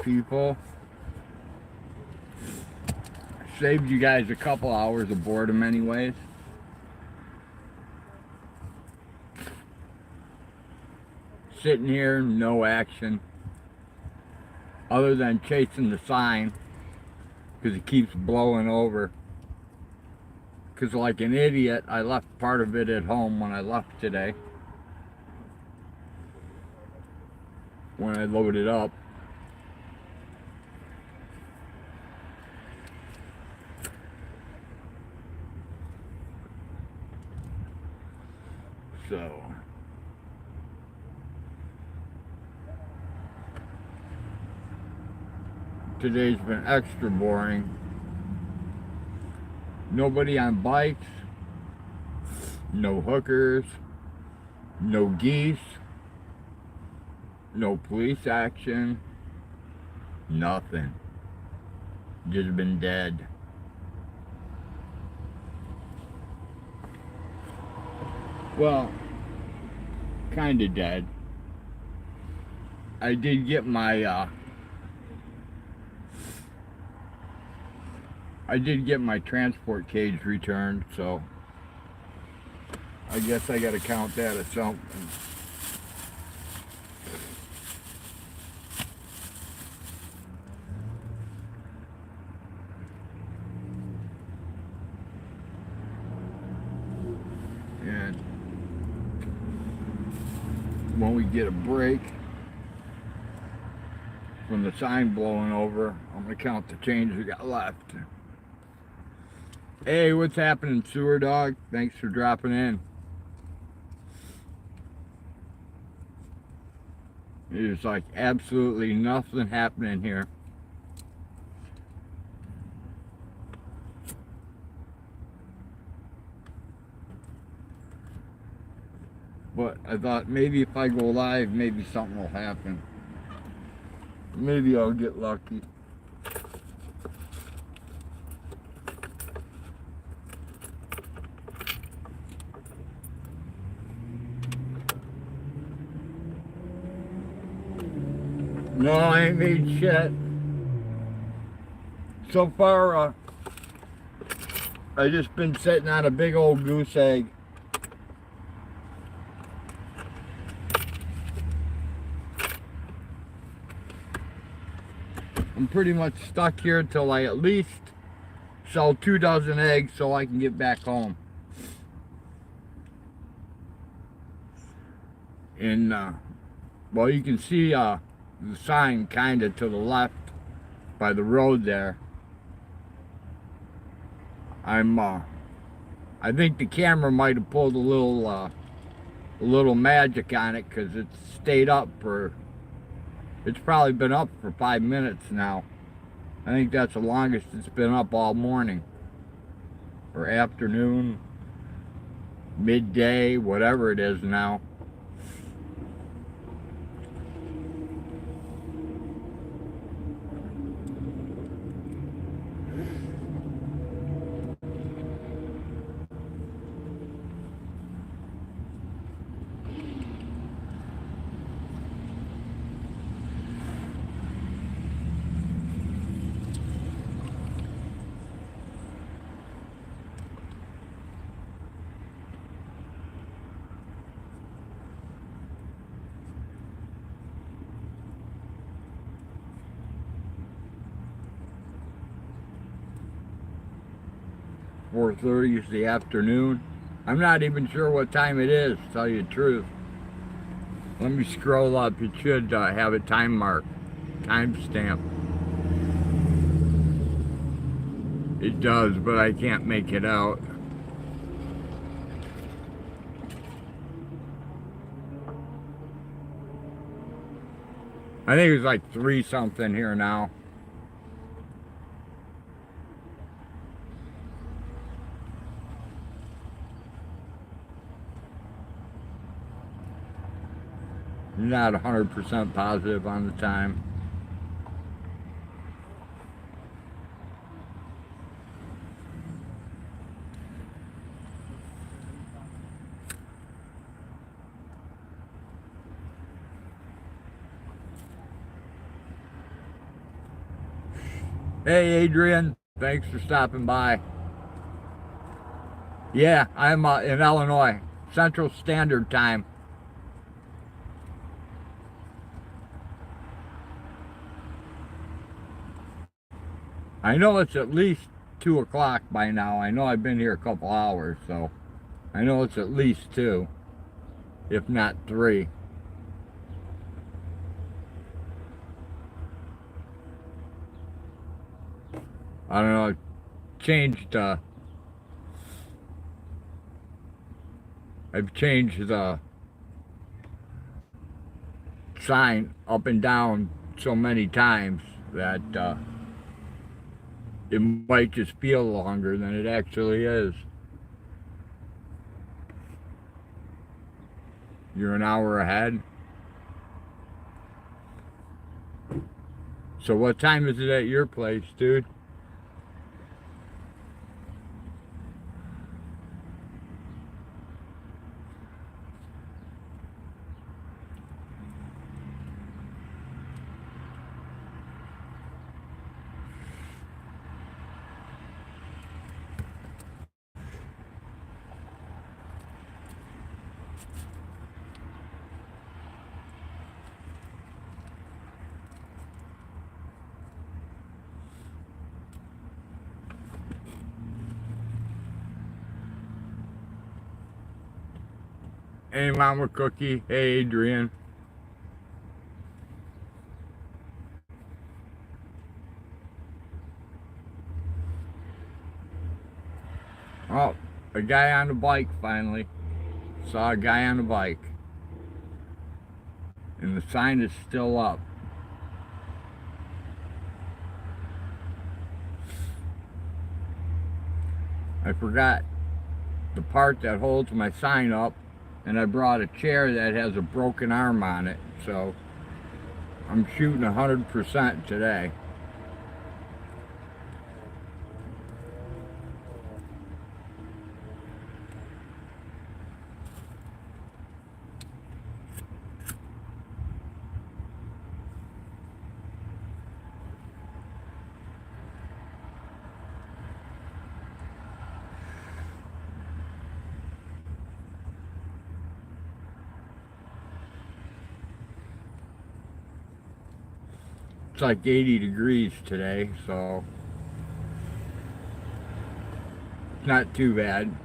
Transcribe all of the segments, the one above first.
people. Saved you guys a couple hours of boredom anyways. Sitting here, no action. Other than chasing the sign. Because it keeps blowing over. Because like an idiot, I left part of it at home when I left today. When I loaded up. So today's been extra boring. Nobody on bikes, no hookers, no geese, no police action, nothing. Just been dead. Well, kinda dead. I did get my transport cage returned, so I guess I gotta count that as something. And when we get a break from the sign blowing over, I'm gonna count the change we got left. Hey, what's happening, Sewer Dog? Thanks for dropping in. There's like absolutely nothing happening here. But I thought maybe if I go live, maybe something will happen. Maybe I'll get lucky. No, I ain't made shit. So far, I just been sitting on a big old goose egg. I'm pretty much stuck here till I at least sell 2 dozen eggs so I can get back home. And, well, you can see the sign kind of to the left by the road there. I think the camera might have pulled a little magic on it because it's stayed up for, it's probably been up for 5 minutes now. I think that's the longest it's been up all morning. Or afternoon, midday, whatever it is now. .30 is the afternoon. I'm not even sure what time it is, to tell you the truth. Let me scroll up. It should have a time mark, timestamp. It does, but I can't make it out. I think it's like 3 something here now. Not 100% positive on the time. Hey, Adrian. Thanks for stopping by. Yeah, I'm in Illinois, Central Standard Time. I know it's at least 2 o'clock by now. I know I've been here a couple hours, so I know it's at least 2, if not 3. I don't know. I've changed. I've changed the sign up and down so many times that it might just feel longer than it actually is. You're an hour ahead. So what time is it at your place, dude? Hey, Mama Cookie. Hey, Adrian. Oh, a guy on a bike finally. Saw a guy on a bike. And the sign is still up. I forgot the part that holds my sign up, and I brought a chair that has a broken arm on it, so I'm shooting 100% today. It's like 80 degrees today, so it's not too bad.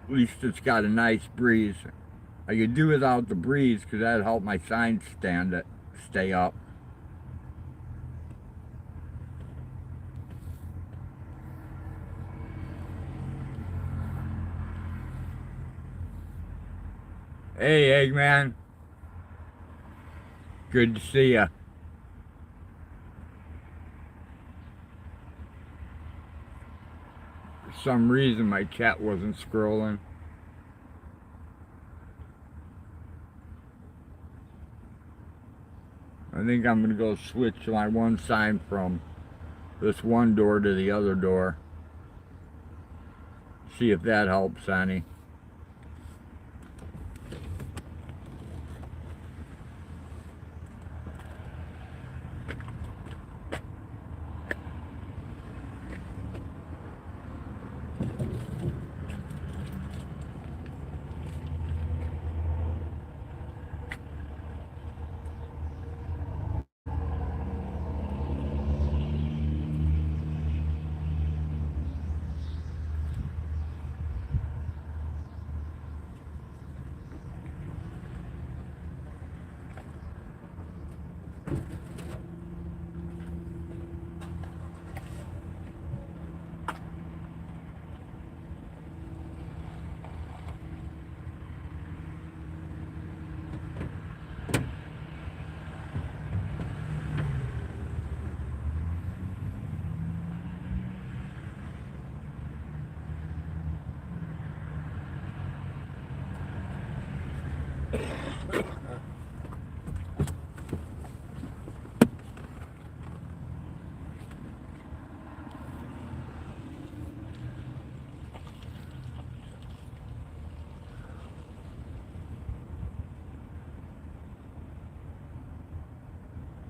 At least it's got a nice breeze. I could do without the breeze because that'd help my sign stay up. Hey, Eggman. Good to see ya. For some reason, my chat wasn't scrolling. I think I'm going to go switch my one sign from this one door to the other door. See if that helps any.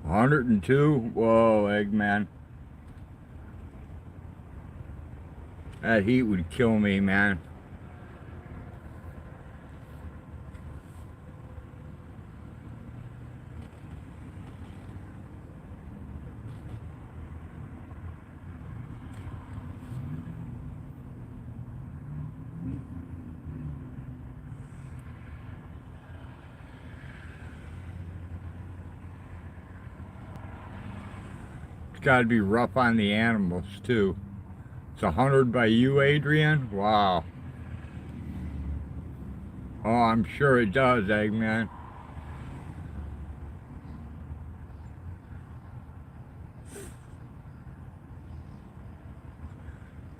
$102? Whoa, Eggman. That heat would kill me, man. It's got to be rough on the animals, too. It's 100 by you, Adrian? Wow. Oh, I'm sure it does, Eggman.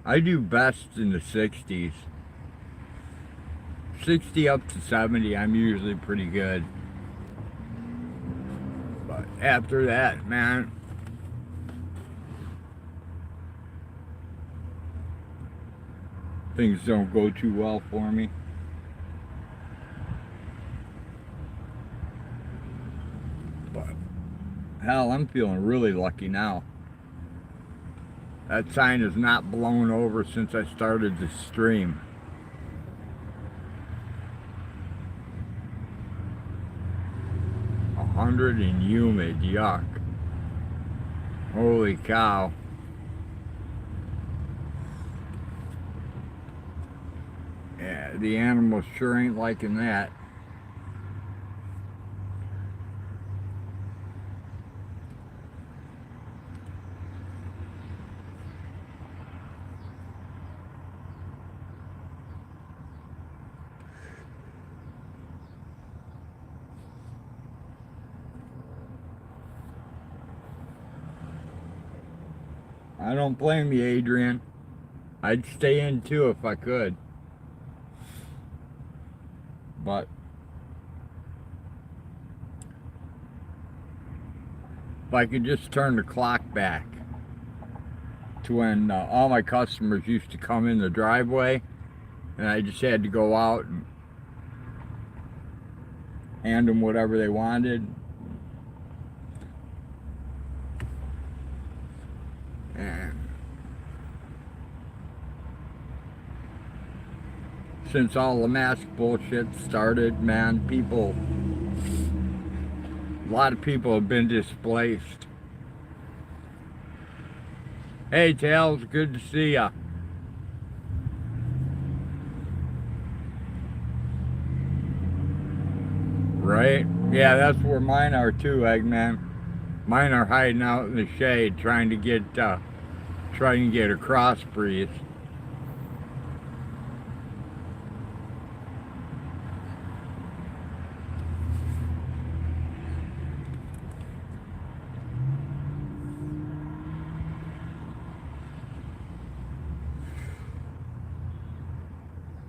I do best in the 60s. 60 up to 70, I'm usually pretty good. But after that, man, things don't go too well for me. But hell, I'm feeling really lucky now. That sign has not blown over since I started the stream. $100 and humid, yuck. Holy cow. Yeah, the animals sure ain't liking that. I don't blame you, Adrian. I'd stay in too if I could. But if I could just turn the clock back to when all my customers used to come in the driveway and I just had to go out and hand them whatever they wanted. And since all the mask bullshit started, man, a lot of people have been displaced. Hey, Tails, good to see ya. Right? Yeah, that's where mine are too, Eggman. Mine are hiding out in the shade, trying to get a crossbreed.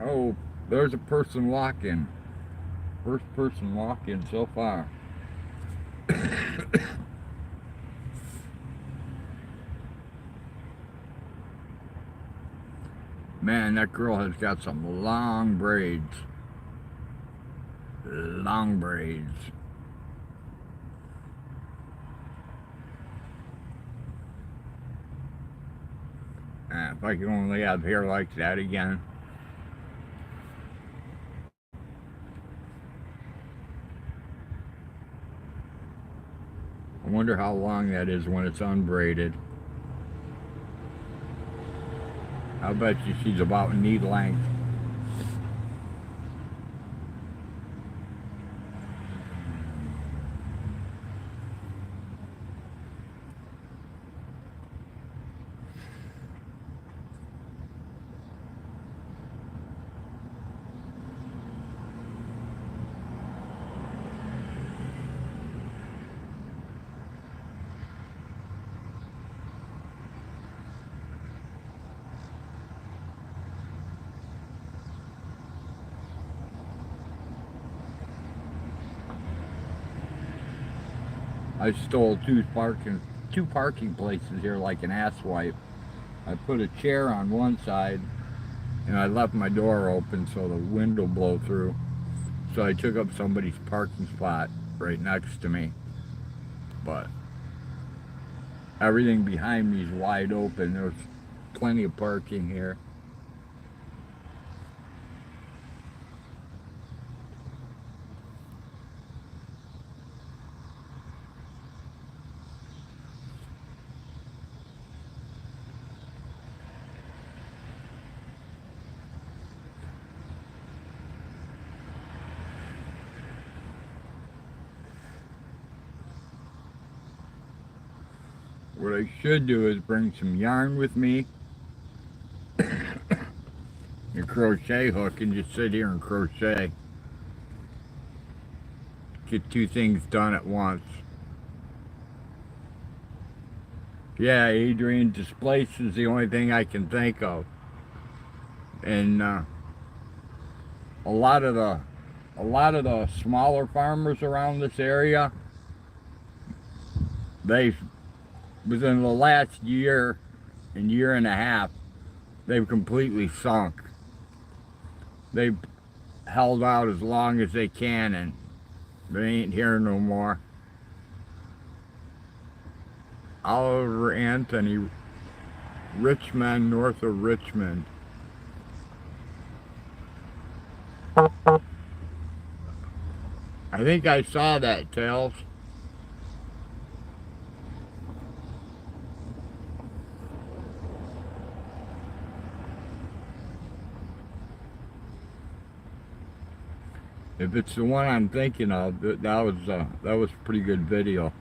Oh, there's a person walking. First person walking so far. Man, that girl has got some long braids. Long braids. If I could only have hair like that again. I wonder how long that is when it's unbraided. I bet you she's about knee length. I stole two parking places here like an asswipe. I put a chair on one side and I left my door open so the wind will blow through. So I took up somebody's parking spot right next to me. But everything behind me is wide open. There's plenty of parking here. What I should do is bring some yarn with me, a crochet hook, and just sit here and crochet. Get two things done at once. Yeah, Adrian, displaced is the only thing I can think of. And a lot of the smaller farmers around this area, they, within the last year and year and a half, they've completely sunk. They've held out as long as they can, and they ain't here no more. Oliver Anthony, Richmond, north of Richmond. I think I saw that, Tails. If it's the one I'm thinking of, that was a pretty good video.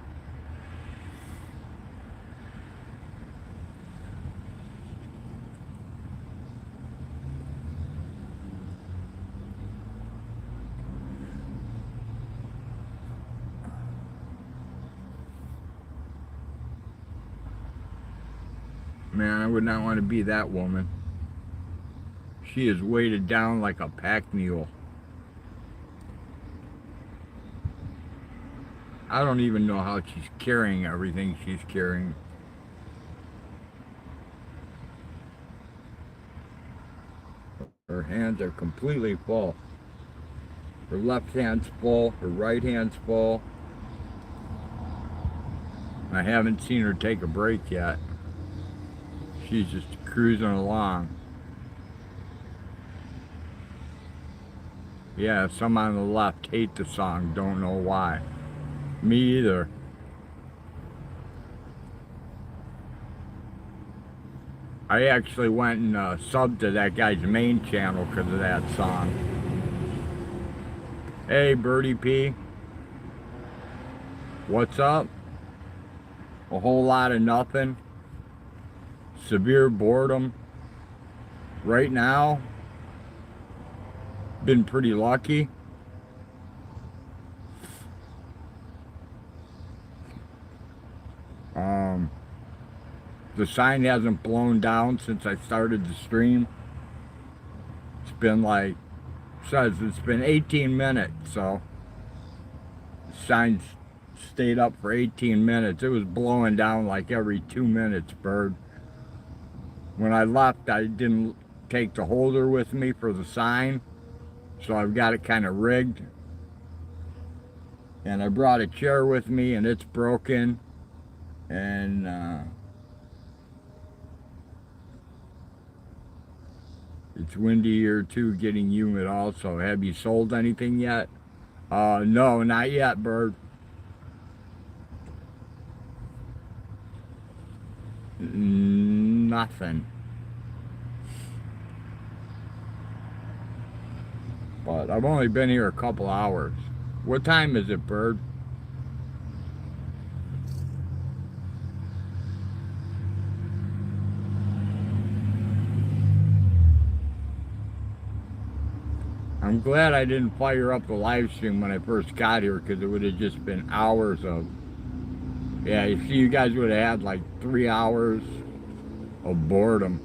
Man, I would not want to be that woman. She is weighted down like a pack mule. I don't even know how she's carrying everything she's carrying. Her hands are completely full. Her left hand's full, her right hand's full. I haven't seen her take a break yet. She's just cruising along. Yeah, some on the left hate the song, don't know why. Me either. I actually went and subbed to that guy's main channel because of that song. Hey, Birdie P. What's up? A whole lot of nothing. Severe boredom. Right now, been pretty lucky. The sign hasn't blown down since I started the stream. It's been like, says it's been 18 minutes, so the sign's stayed up for 18 minutes. It was blowing down like every 2 minutes, Bird. When I left, I didn't take the holder with me for the sign, so I've got it kind of rigged. And I brought a chair with me, and it's broken. And it's windy here too, getting humid also. Have you sold anything yet? No, not yet, Bird. Nothing. But I've only been here a couple hours. What time is it, Bird? I'm glad I didn't fire up the live stream when I first got here, because it would have just been hours of, yeah, you see, you guys would have had like 3 hours of boredom.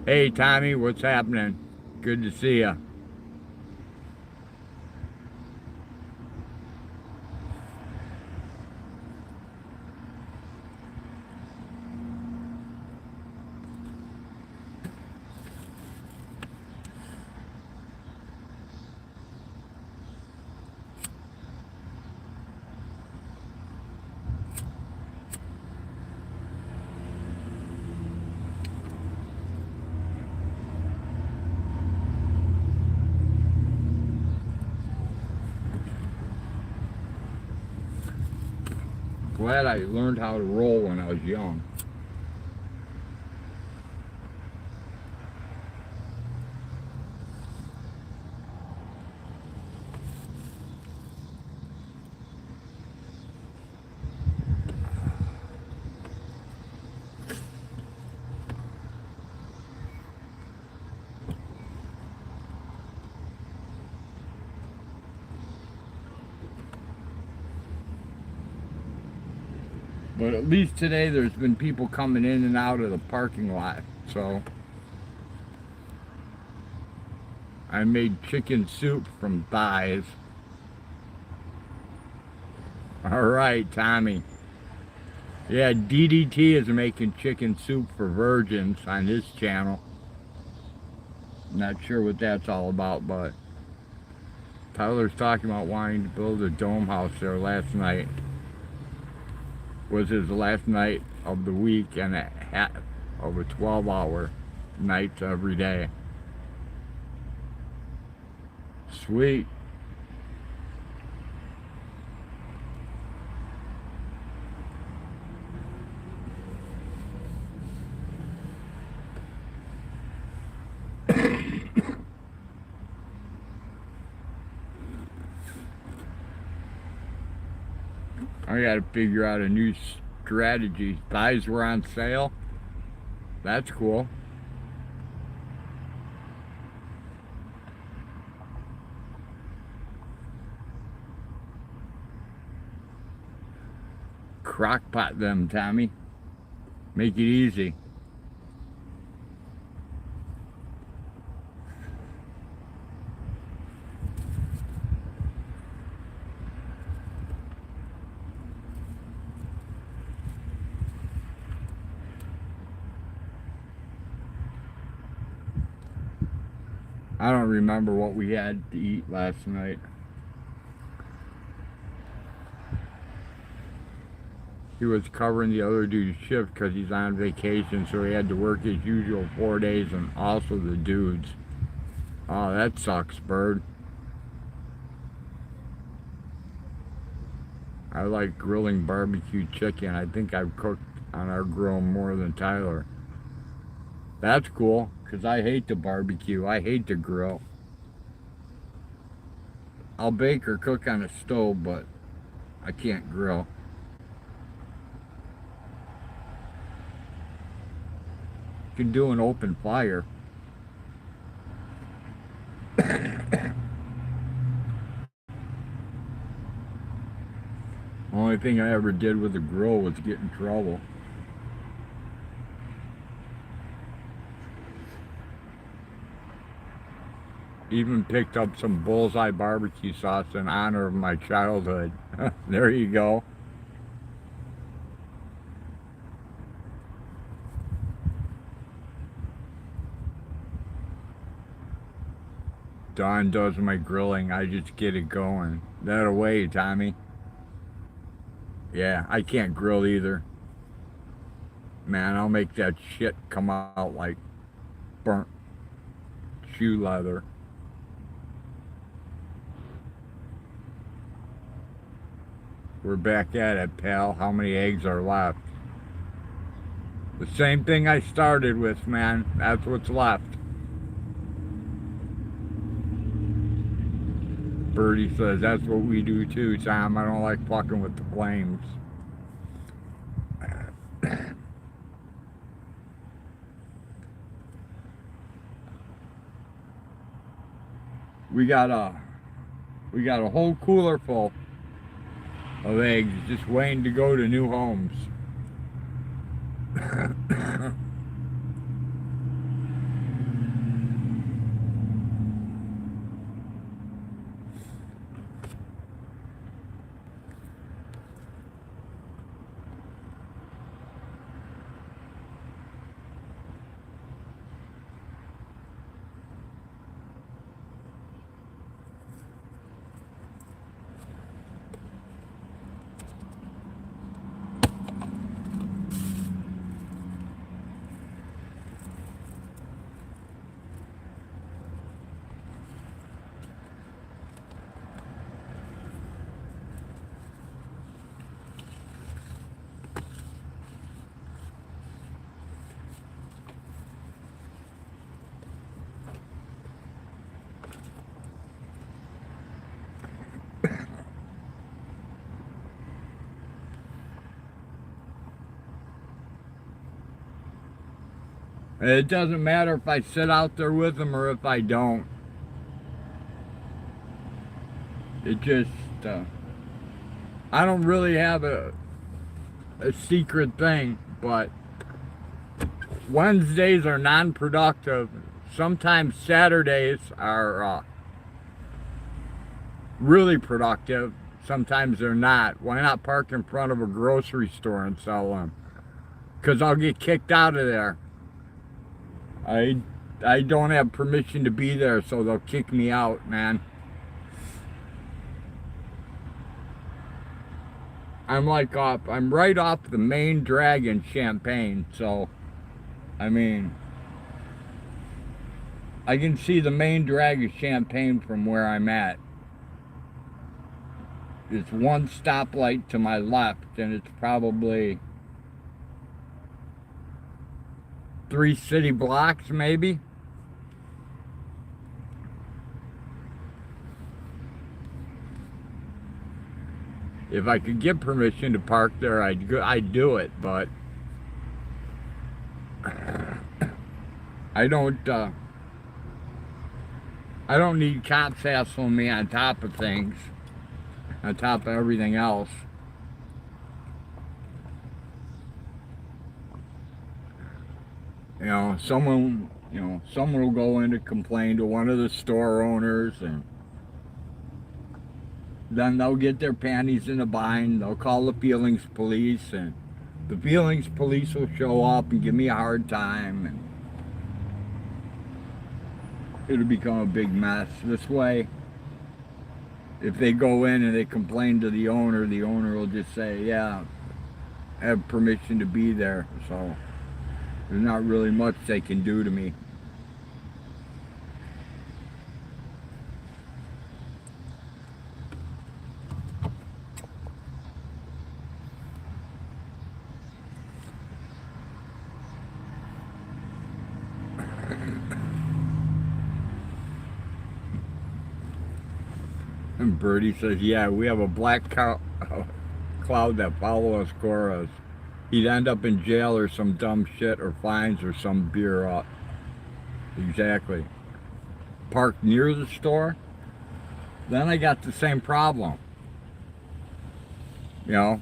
Hey, Tommy, what's happening? Good to see ya. Glad I learned how to roll when I was young. But at least today there's been people coming in and out of the parking lot. So I made chicken soup from thighs. Alright, Tommy. Yeah, DDT is making chicken soup for virgins on his channel. Not sure what that's all about, but Tyler's talking about wanting to build a dome house there last night. Was his last night of the week and a half of a 12-hour nights every day. Sweet. I gotta figure out a new strategy. Thighs were on sale. That's cool. Crock-pot them, Tommy. Make it easy. I don't remember what we had to eat last night. He was covering the other dude's shift because he's on vacation, so he had to work his usual 4 days, and also the dudes. Oh, that sucks, Bird. I like grilling barbecue chicken. I think I've cooked on our grill more than Tyler. That's cool, because I hate to barbecue. I hate to grill. I'll bake or cook on a stove, but I can't grill. You can do an open fire. Only thing I ever did with a grill was get in trouble. Even picked up some bullseye barbecue sauce in honor of my childhood. There you go. Dawn does my grilling. I just get it going. That away, Tommy. Yeah, I can't grill either. Man, I'll make that shit come out like burnt shoe leather. We're back at it, pal. How many eggs are left? The same thing I started with, man. That's what's left. Birdie says, that's what we do too, Tom. I don't like fucking with the flames. We got a whole cooler full of eggs just waiting to go to new homes. It doesn't matter if I sit out there with them or if I don't. It just, I don't really have a secret thing, but Wednesdays are non-productive. Sometimes Saturdays are really productive. Sometimes they're not. Why not park in front of a grocery store and sell them? Because I'll get kicked out of there. I don't have permission to be there, so they'll kick me out, man. I'm right off the main drag in Champaign, so, I mean, I can see the main drag of Champaign from where I'm at. It's one stoplight to my left, and it's probably 3 city blocks, maybe. If I could get permission to park there, I'd do it, but I don't need cops hassling me on top of things, on top of everything else. Someone will go in to complain to one of the store owners, and then they'll get their panties in a bind. They'll call the feelings police, and the feelings police will show up and give me a hard time, and it'll become a big mess. This way, if they go in and they complain to the owner will just say, yeah, I have permission to be there, so there's not really much they can do to me. And Birdie says, yeah, we have a black cloud that follows us. He'd end up in jail or some dumb shit or fines or some beer up. Exactly. Parked near the store, then I got the same problem. Then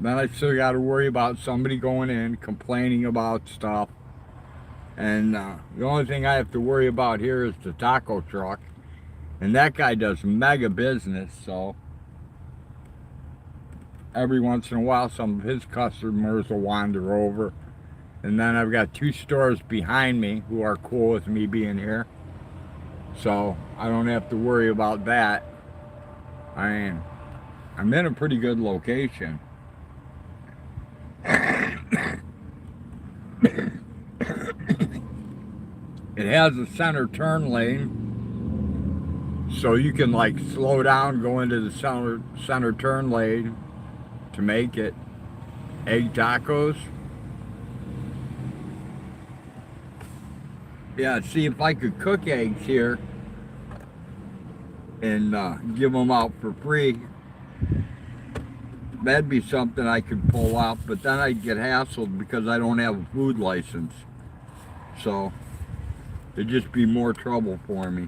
I still got to worry about somebody going in, complaining about stuff. And the only thing I have to worry about here is the taco truck. And that guy does mega business, so every once in a while some of his customers will wander over. And then I've got 2 stores behind me who are cool with me being here, so I don't have to worry about that. I mean, I'm in a pretty good location. It has a center turn lane, so you can like slow down, go into the center turn lane to make it. Egg tacos. Yeah, see if I could cook eggs here and give them out for free. That'd be something I could pull off, but then I'd get hassled because I don't have a food license. So it'd just be more trouble for me.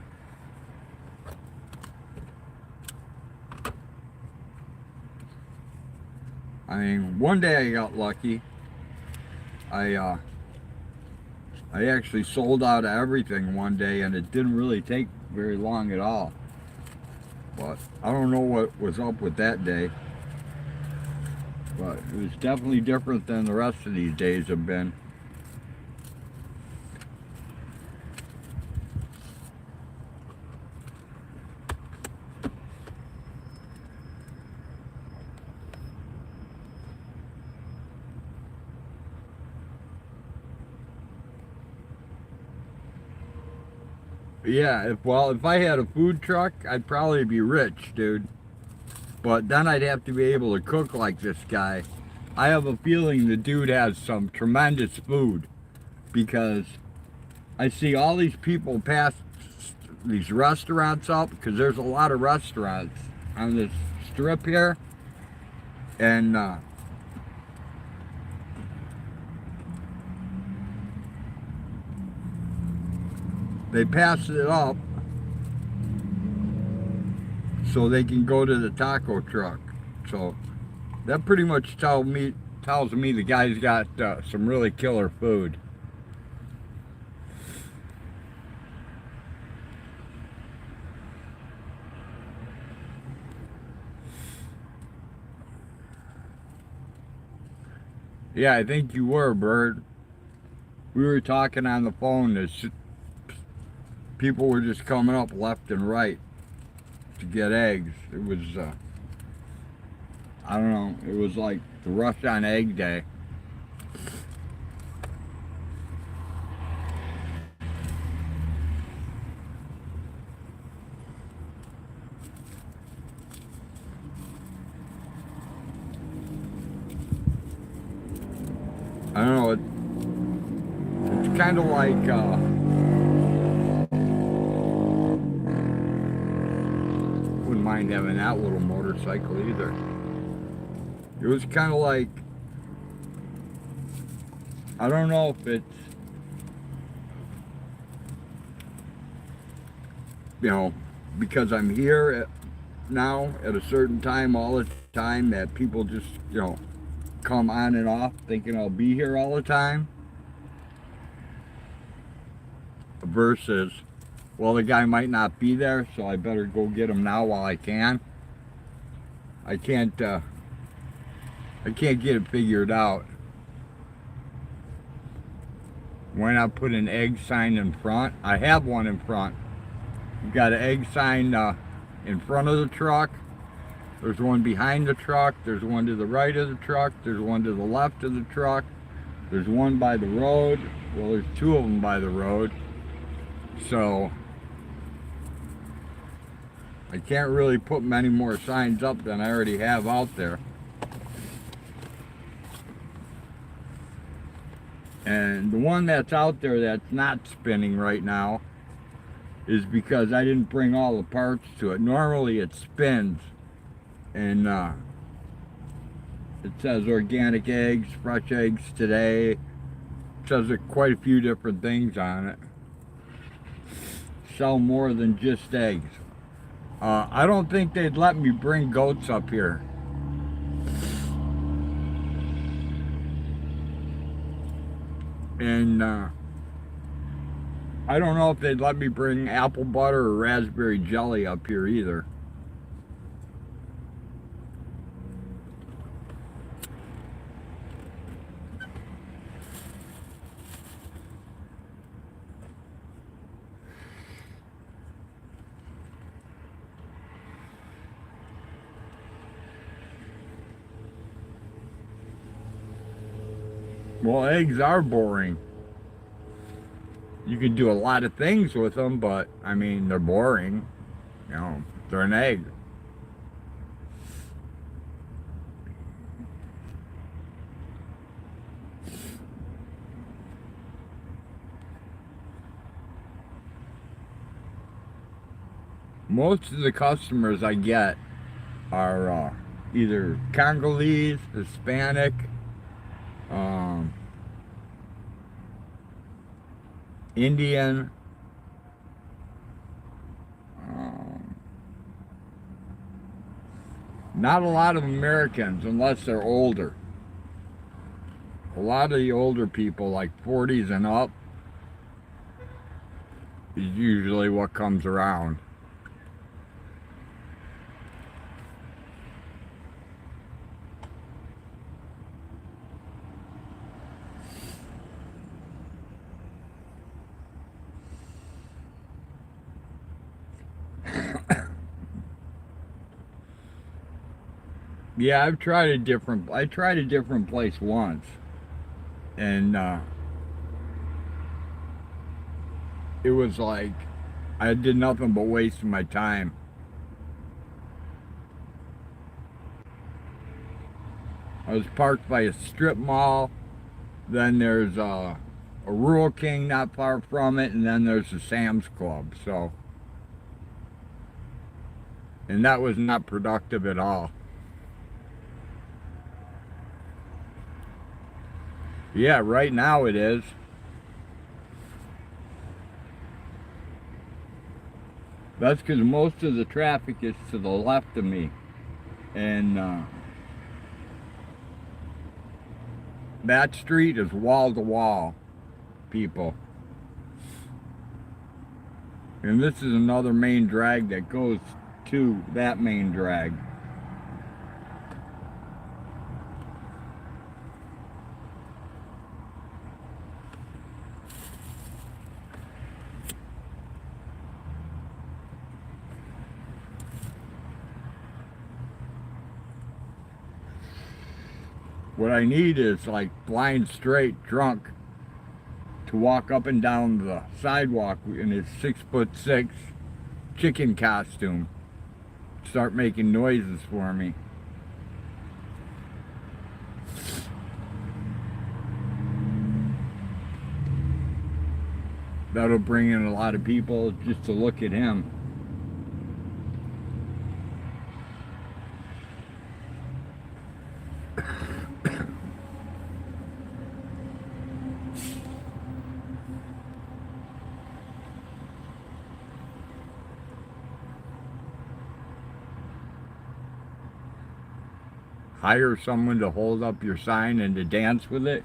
I mean, one day I got lucky. I actually sold out of everything one day, and it didn't really take very long at all. But I don't know what was up with that day. But it was definitely different than the rest of these days have been. Yeah, if I had a food truck, I'd probably be rich, dude. But then I'd have to be able to cook like this guy. I have a feeling the dude has some tremendous food, because I see all these people pass these restaurants up, because there's a lot of restaurants on this strip here, and they pass it up so they can go to the taco truck. So that pretty much tells tells me the guy's got some really killer food. Yeah, I think you were, Bird. We were talking on the phone. People were just coming up left and right to get eggs. It was, I don't know, it was like the rush on egg day. I don't know, it's kind of like, wouldn't mind having that little motorcycle either. It was kind of like, I don't know if it's, you know, because I'm here now at a certain time all the time that people just, you know, come on and off thinking I'll be here all the time, versus, well, the guy might not be there, so I better go get him now while I can. I can't get it figured out. Why not put an egg sign in front? I have one in front. You've got an egg sign in front of the truck. There's one behind the truck. There's one to the right of the truck. There's one to the left of the truck. There's one by the road. Well, there's two of them by the road. So I can't really put many more signs up than I already have out there. And the one that's out there that's not spinning right now is because I didn't bring all the parts to it. Normally it spins, and it says organic eggs, fresh eggs today. It says quite a few different things on it. Sell more than just eggs. I don't think they'd let me bring goats up here. And I don't know if they'd let me bring apple butter or raspberry jelly up here either. Well, eggs are boring. You can do a lot of things with them, but I mean, they're boring. You know, they're an egg. Most of the customers I get are either Congolese, Hispanic, Indian, not a lot of Americans unless they're older. A lot of the older people, like 40s and up, is usually what comes around. Yeah, I tried a different place once, and it was like I did nothing but wasting my time. I was parked by a strip mall, then there's a Rural King not far from it, and then there's a Sam's Club, so, and that was not productive at all. Yeah, right now it is. That's because most of the traffic is to the left of me. And That street is wall to wall, people. And this is another main drag that goes to that main drag. What I need is like blind straight drunk to walk up and down the sidewalk in his 6'6" chicken costume. Start making noises for me. That'll bring in a lot of people just to look at him. Hire someone to hold up your sign and to dance with it.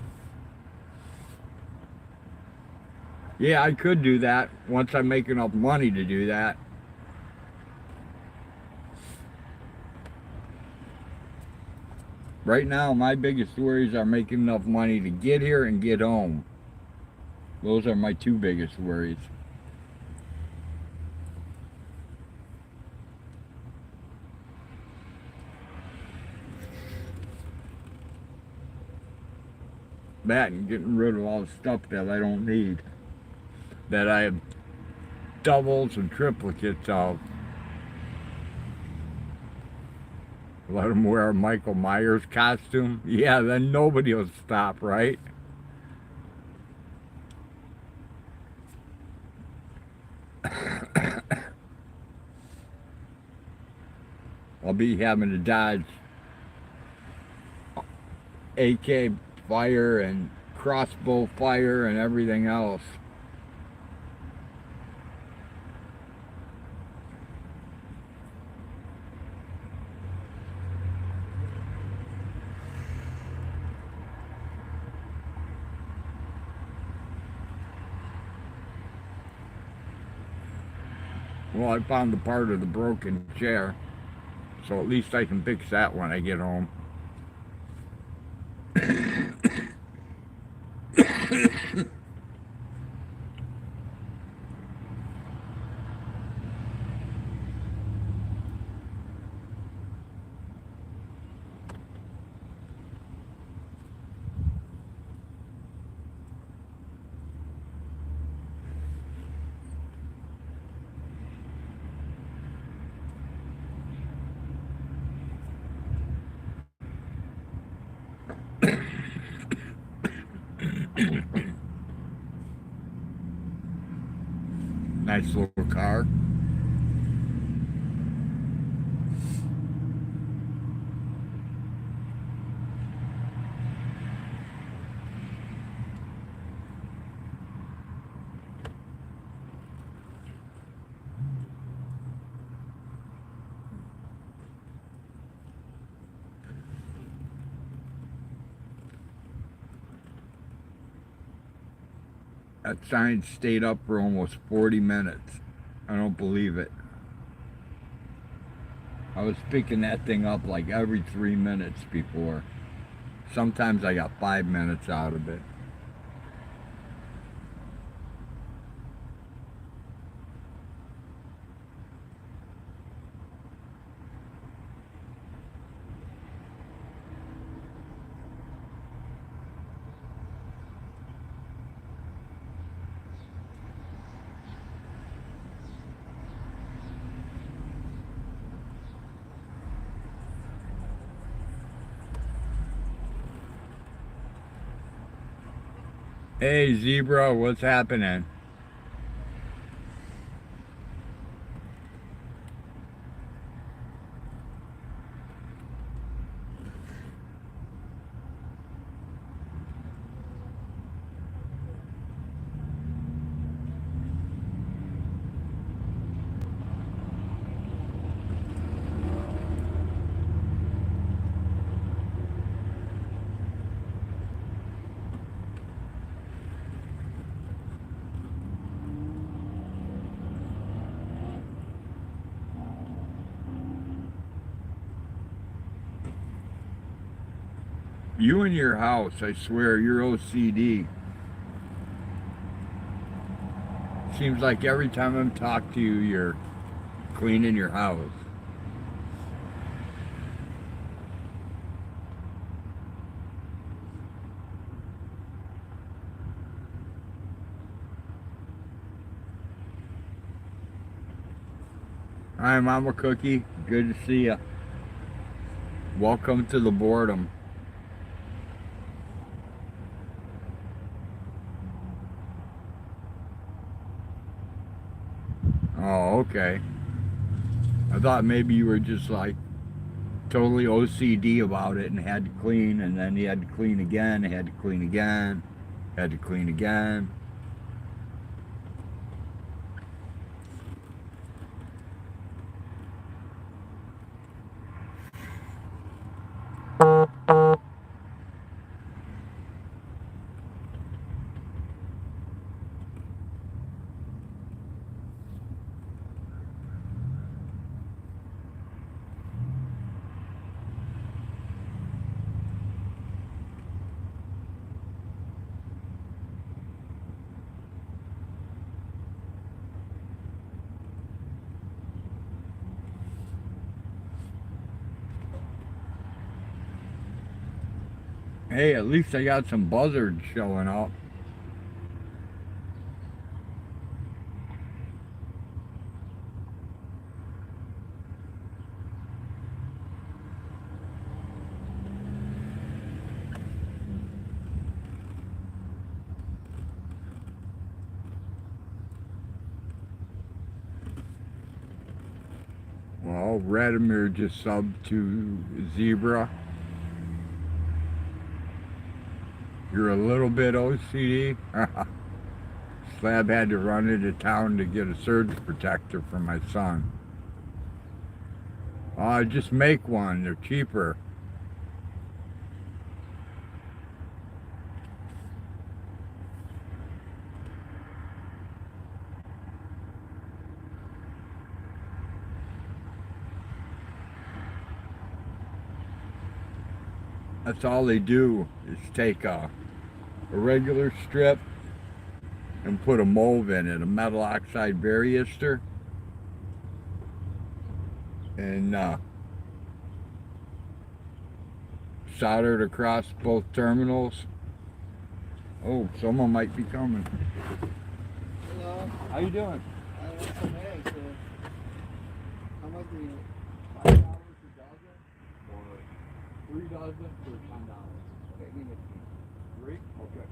Yeah, I could do that once I make enough money to do that. Right now, my biggest worries are making enough money to get here and get home. Those are my two biggest worries. That and getting rid of all the stuff that I don't need, that I have doubles and triplicates of. Let them wear a Michael Myers costume. Yeah, then nobody will stop, right? I'll be having to dodge AK fire and crossbow fire and everything else. Well, I found the part of the broken chair, so at least I can fix that when I get home. Nice little car. That sign stayed up for almost 40 minutes. I don't believe it. I was picking that thing up like every 3 minutes before. Sometimes I got 5 minutes out of it. Hey, Zebra, what's happening? You and your house, I swear, you're OCD. Seems like every time I'm talking to you, you're cleaning your house. Hi, Mama Cookie. Good to see you. Welcome to the boredom. Oh, okay. I thought maybe you were just like totally OCD about it and had to clean, and then you had to clean again, had to clean again, had to clean again. Hey, at least I got some buzzards showing up. Well, Radimir just subbed to Zebra. You're a little bit OCD. Slab had to run into town to get a surge protector for my son. Just make one. They're cheaper. That's all they do is take a regular strip and put a mauve in it, a metal oxide variester, and solder it across both terminals. Oh, someone might be coming. Hello. How you doing? I want some eggs. So how much do you? $5 a dozen, or 3 dozen for $10. Okay, give me 3? Okay.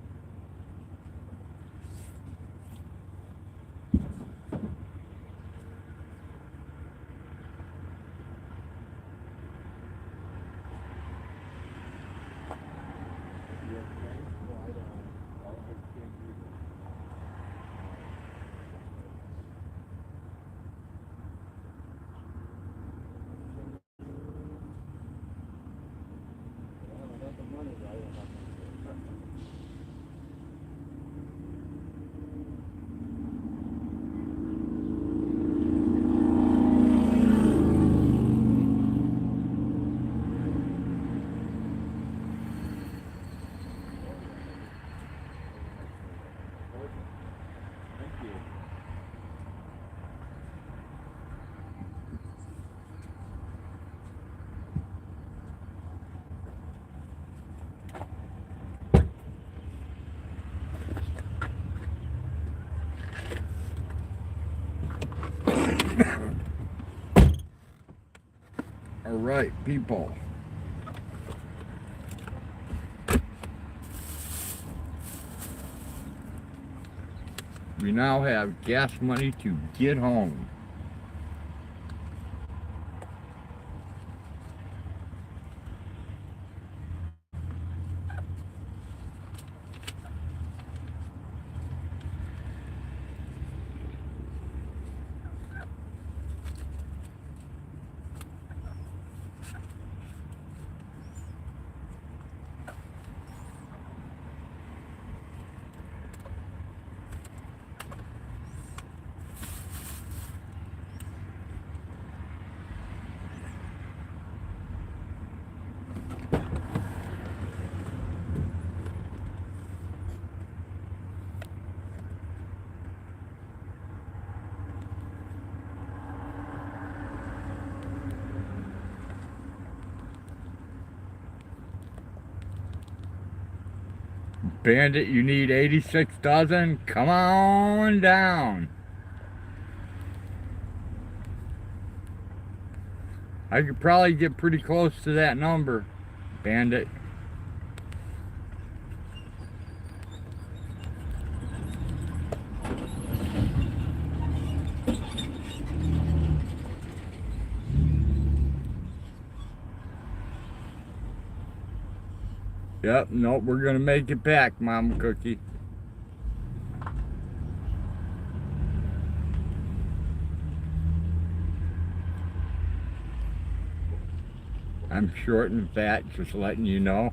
All right, people. We now have gas money to get home. Bandit, you need 86 dozen? Come on down. I could probably get pretty close to that number, Bandit. Yep, nope, we're gonna make it back, Mama Cookie. I'm short and fat, just letting you know.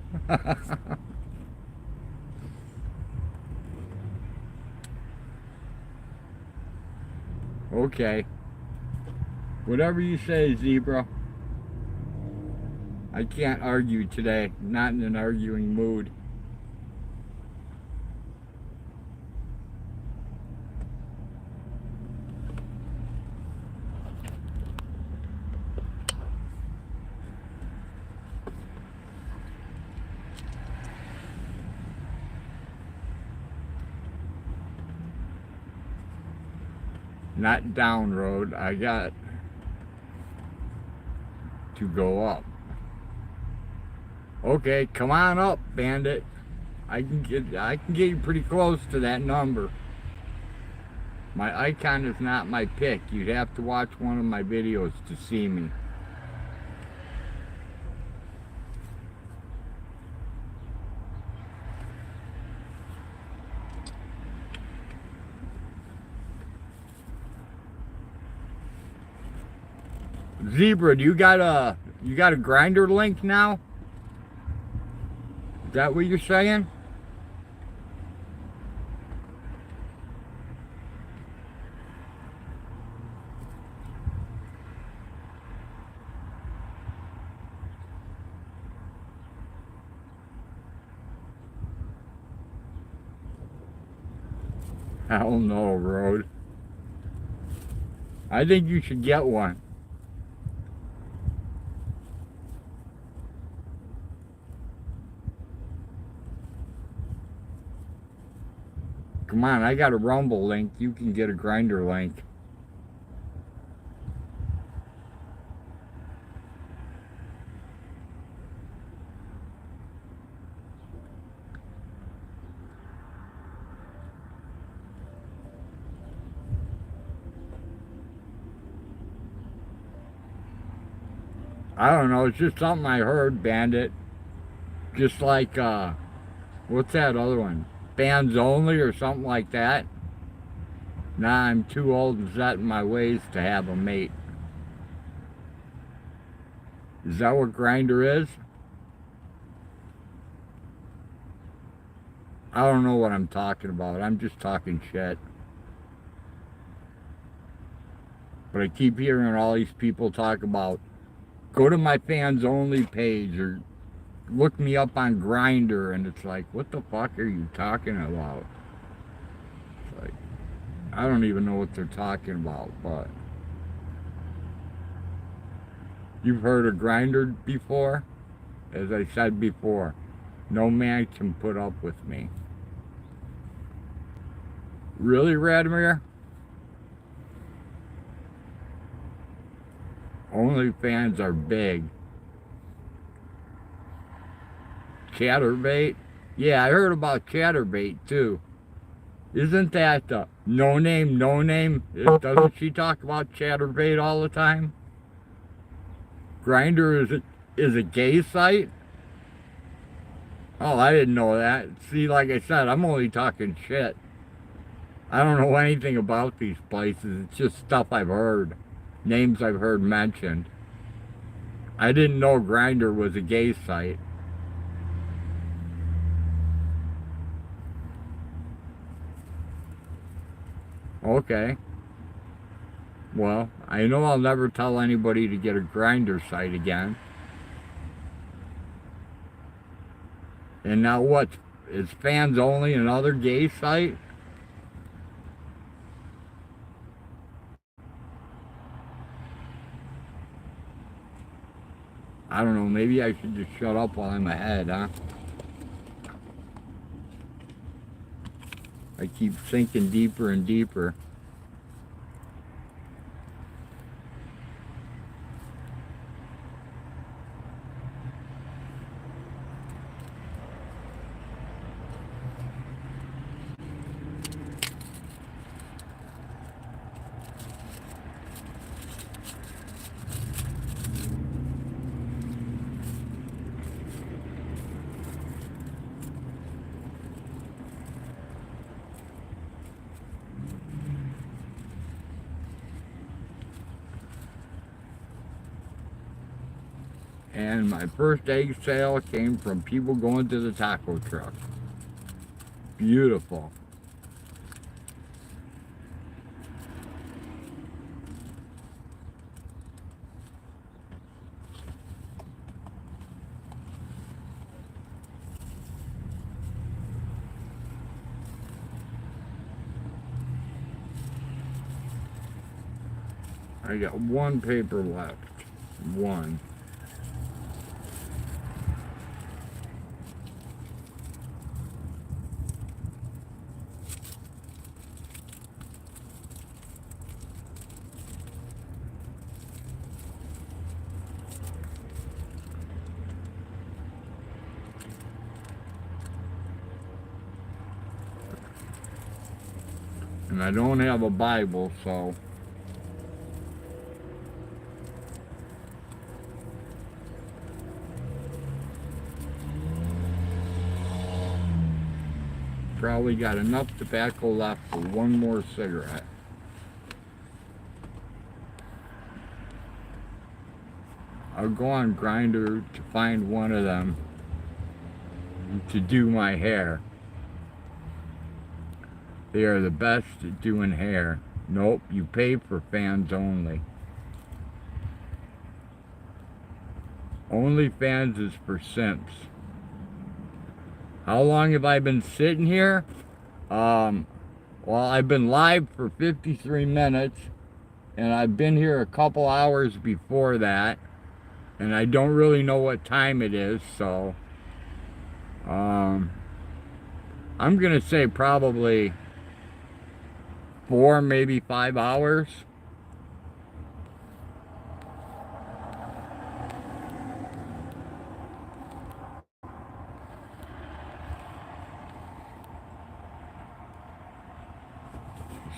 Okay. Whatever you say, Zebra. I can't argue today. Not in an arguing mood. Not down road. I got to go up. Okay, come on up, Bandit. I can get you pretty close to that number. My icon is not my pick. You'd have to watch one of my videos to see me. Zebra, do you got a grinder link now? Is that what you're saying? Hell no, Road. I think you should get one. Come on, I got a Rumble link. You can get a grinder link. I don't know, it's just something I heard, Bandit. Just like, what's that other one? Fans only or something like that. Nah, I'm too old and set in my ways to have a mate. Is that what grinder is? I don't know what I'm talking about. I'm just talking shit. But I keep hearing all these people talk about, go to my fans only page or look me up on Grindr, and it's like, what the fuck are you talking about? It's like, I don't even know what they're talking about, but you've heard of Grindr before? As I said before, no man can put up with me. Really, Radmir? OnlyFans are big. Chatterbait? Yeah, I heard about Chatterbait too. Isn't that no name? Doesn't she talk about Chatterbait all the time? Grindr is a gay site? Oh, I didn't know that. See, like I said, I'm only talking shit. I don't know anything about these places. It's just stuff I've heard. Names I've heard mentioned. I didn't know Grindr was a gay site. Okay. Well, I know I'll never tell anybody to get a Grindr site again. And now what? Is fans only another gay site? I don't know, maybe I should just shut up while I'm ahead, huh? I keep sinking deeper and deeper. And my first egg sale came from people going to the taco truck. Beautiful. I got one paper left. One. And I don't have a Bible, so probably got enough tobacco left for one more cigarette. I'll go on Grindr to find one of them to do my hair. They are the best at doing hair. Nope, you pay for fans only. OnlyFans is for simps. How long have I been sitting here? Well, I've been live for 53 minutes, and I've been here a couple hours before that, and I don't really know what time it is, so I'm gonna say probably 4, maybe 5 hours.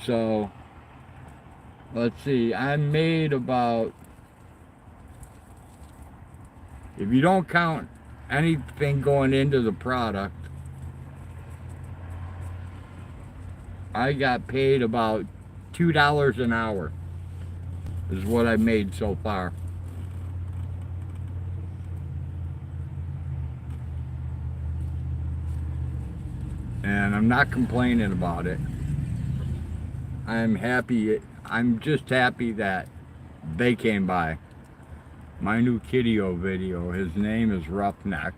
So let's see, I made about, if you don't count anything going into the product, I got paid about $2 an hour is what I made so far. And I'm not complaining about it. I'm happy, I'm just happy that they came by. My new Kiddie-O video, his name is Roughneck.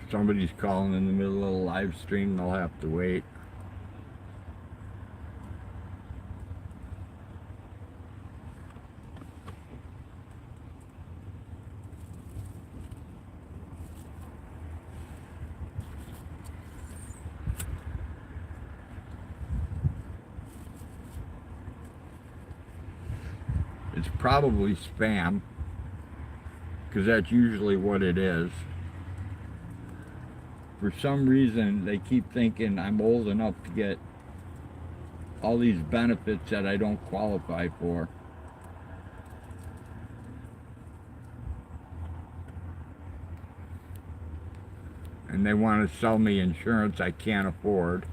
Somebody's calling in the middle of a live stream, they'll have to wait. It's probably spam, because that's usually what it is. For some reason, they keep thinking I'm old enough to get all these benefits that I don't qualify for. And they want to sell me insurance I can't afford.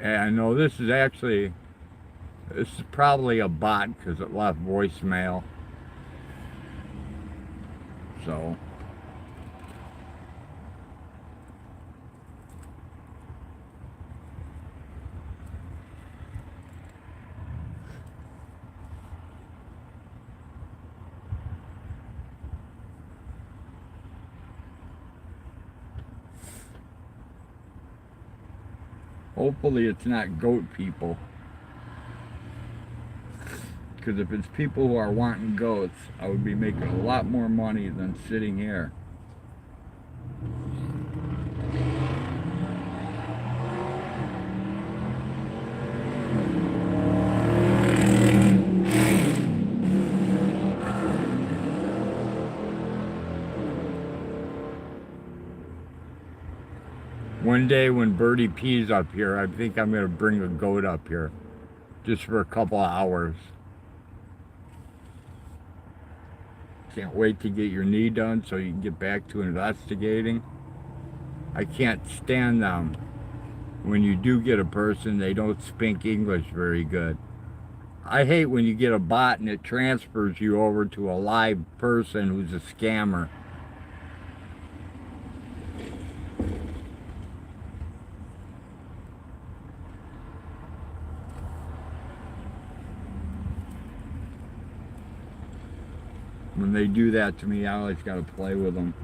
And no, this is probably a bot because it left voicemail. So. Hopefully it's not goat people. Because if it's people who are wanting goats, I would be making a lot more money than sitting here. One day when Birdie P's up here, I think I'm going to bring a goat up here. Just for a couple of hours. Can't wait to get your knee done so you can get back to investigating. I can't stand them. When you do get a person, they don't speak English very good. I hate when you get a bot and it transfers you over to a live person who's a scammer. When they do that to me, I always got to play with them.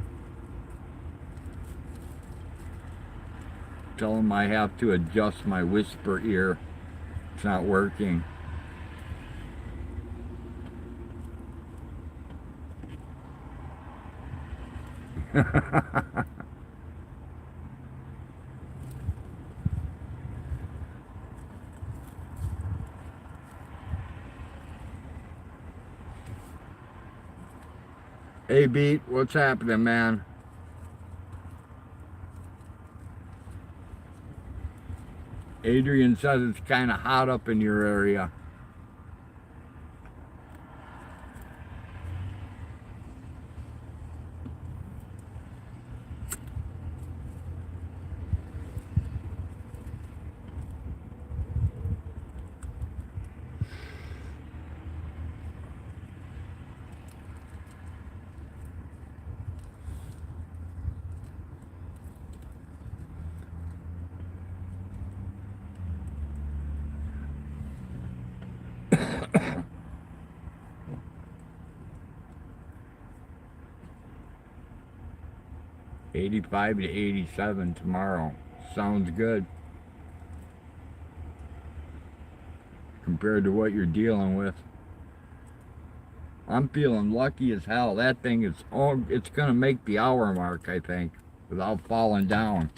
Tell them I have to adjust my whisper ear. It's not working. Hey, Beat, what's happening, man? Adrian says it's kind of hot up in your area. '85 to '87 tomorrow. Sounds good. Compared to what you're dealing with. I'm feeling lucky as hell. That thing is, oh, it's gonna make the hour mark, I think, without falling down.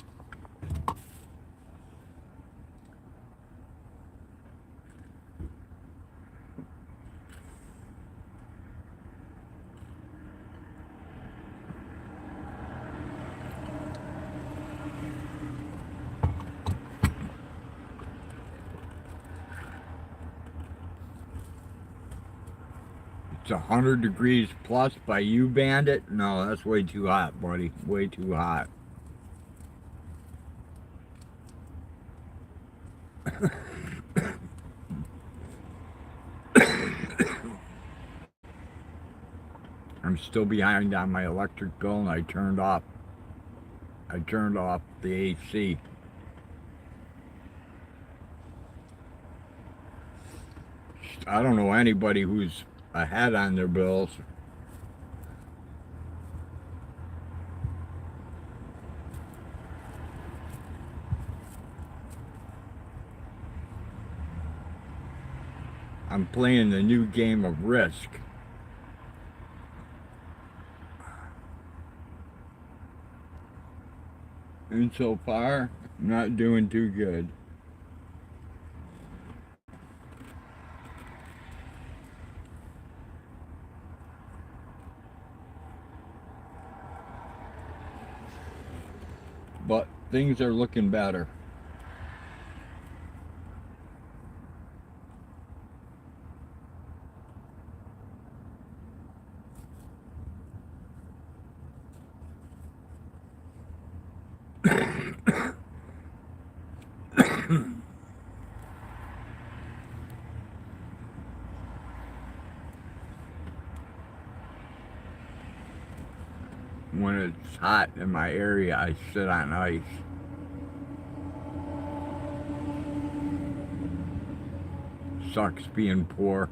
It's 100 degrees plus by you, Bandit? No, that's way too hot, buddy. Way too hot. I'm still behind on my electric bill and I turned off the AC. I don't know anybody who's ahead on their bills. I'm playing the new game of Risk. And so far, I'm not doing too good. But things are looking better. hot in my area, I sit on ice. Sucks being poor.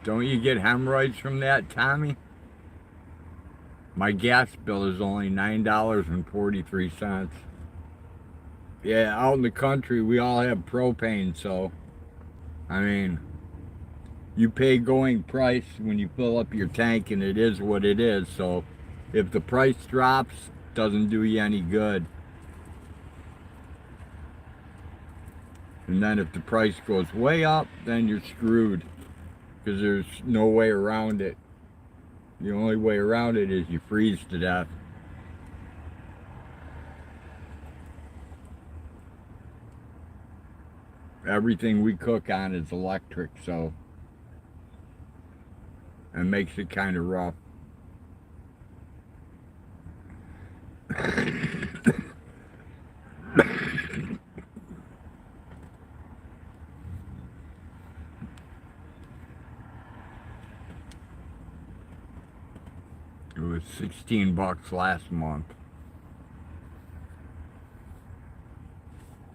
Don't you get hemorrhoids from that, Tommy? My gas bill is only $9.43. Yeah, out in the country, we all have propane, so, I mean, you pay going price when you fill up your tank, and it is what it is. So if the price drops, it doesn't do you any good. And then if the price goes way up, then you're screwed, because there's no way around it. The only way around it is you freeze to death. Everything we cook on is electric, so it makes it kind of rough. It was $16 last month.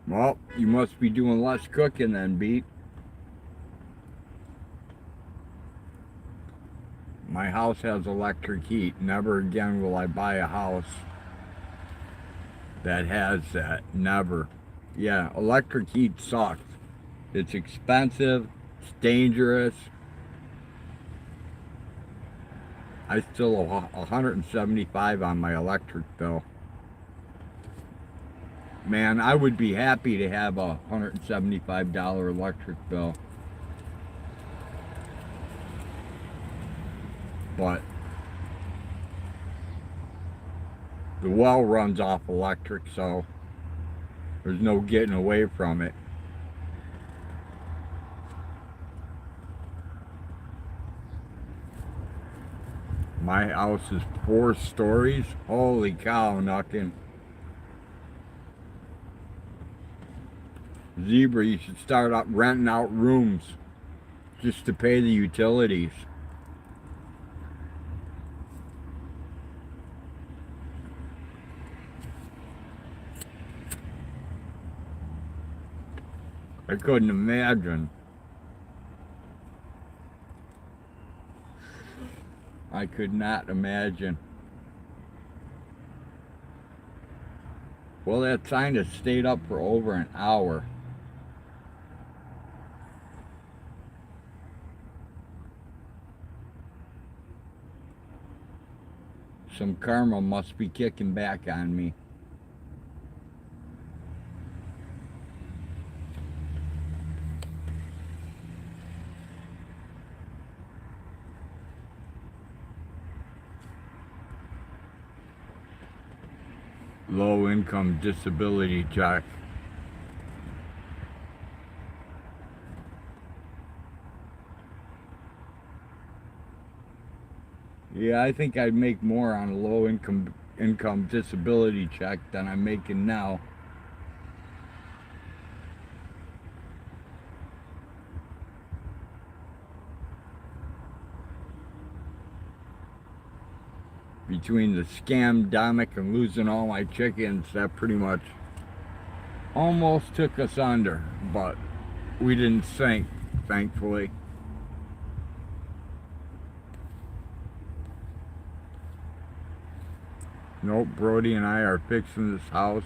Well, you must be doing less cooking then, Beat. My house has electric heat. Never again will I buy a house that has that. Never. Yeah, electric heat sucks. It's expensive. It's dangerous. I still owe $175 on my electric bill. Man, I would be happy to have a $175 electric bill. But the well runs off electric, so there's no getting away from it. My house is 4 stories. Holy cow, nothing. Zebra, you should start up renting out rooms just to pay the utilities. I couldn't imagine. I could not imagine. Well, that sign has stayed up for over an hour. Some karma must be kicking back on me. Low income disability check. Yeah, I think I'd make more on a low income disability check than I'm making now. Between the scamdemic and losing all my chickens, that pretty much almost took us under, but we didn't sink, thankfully. Nope, Brody and I are fixing this house,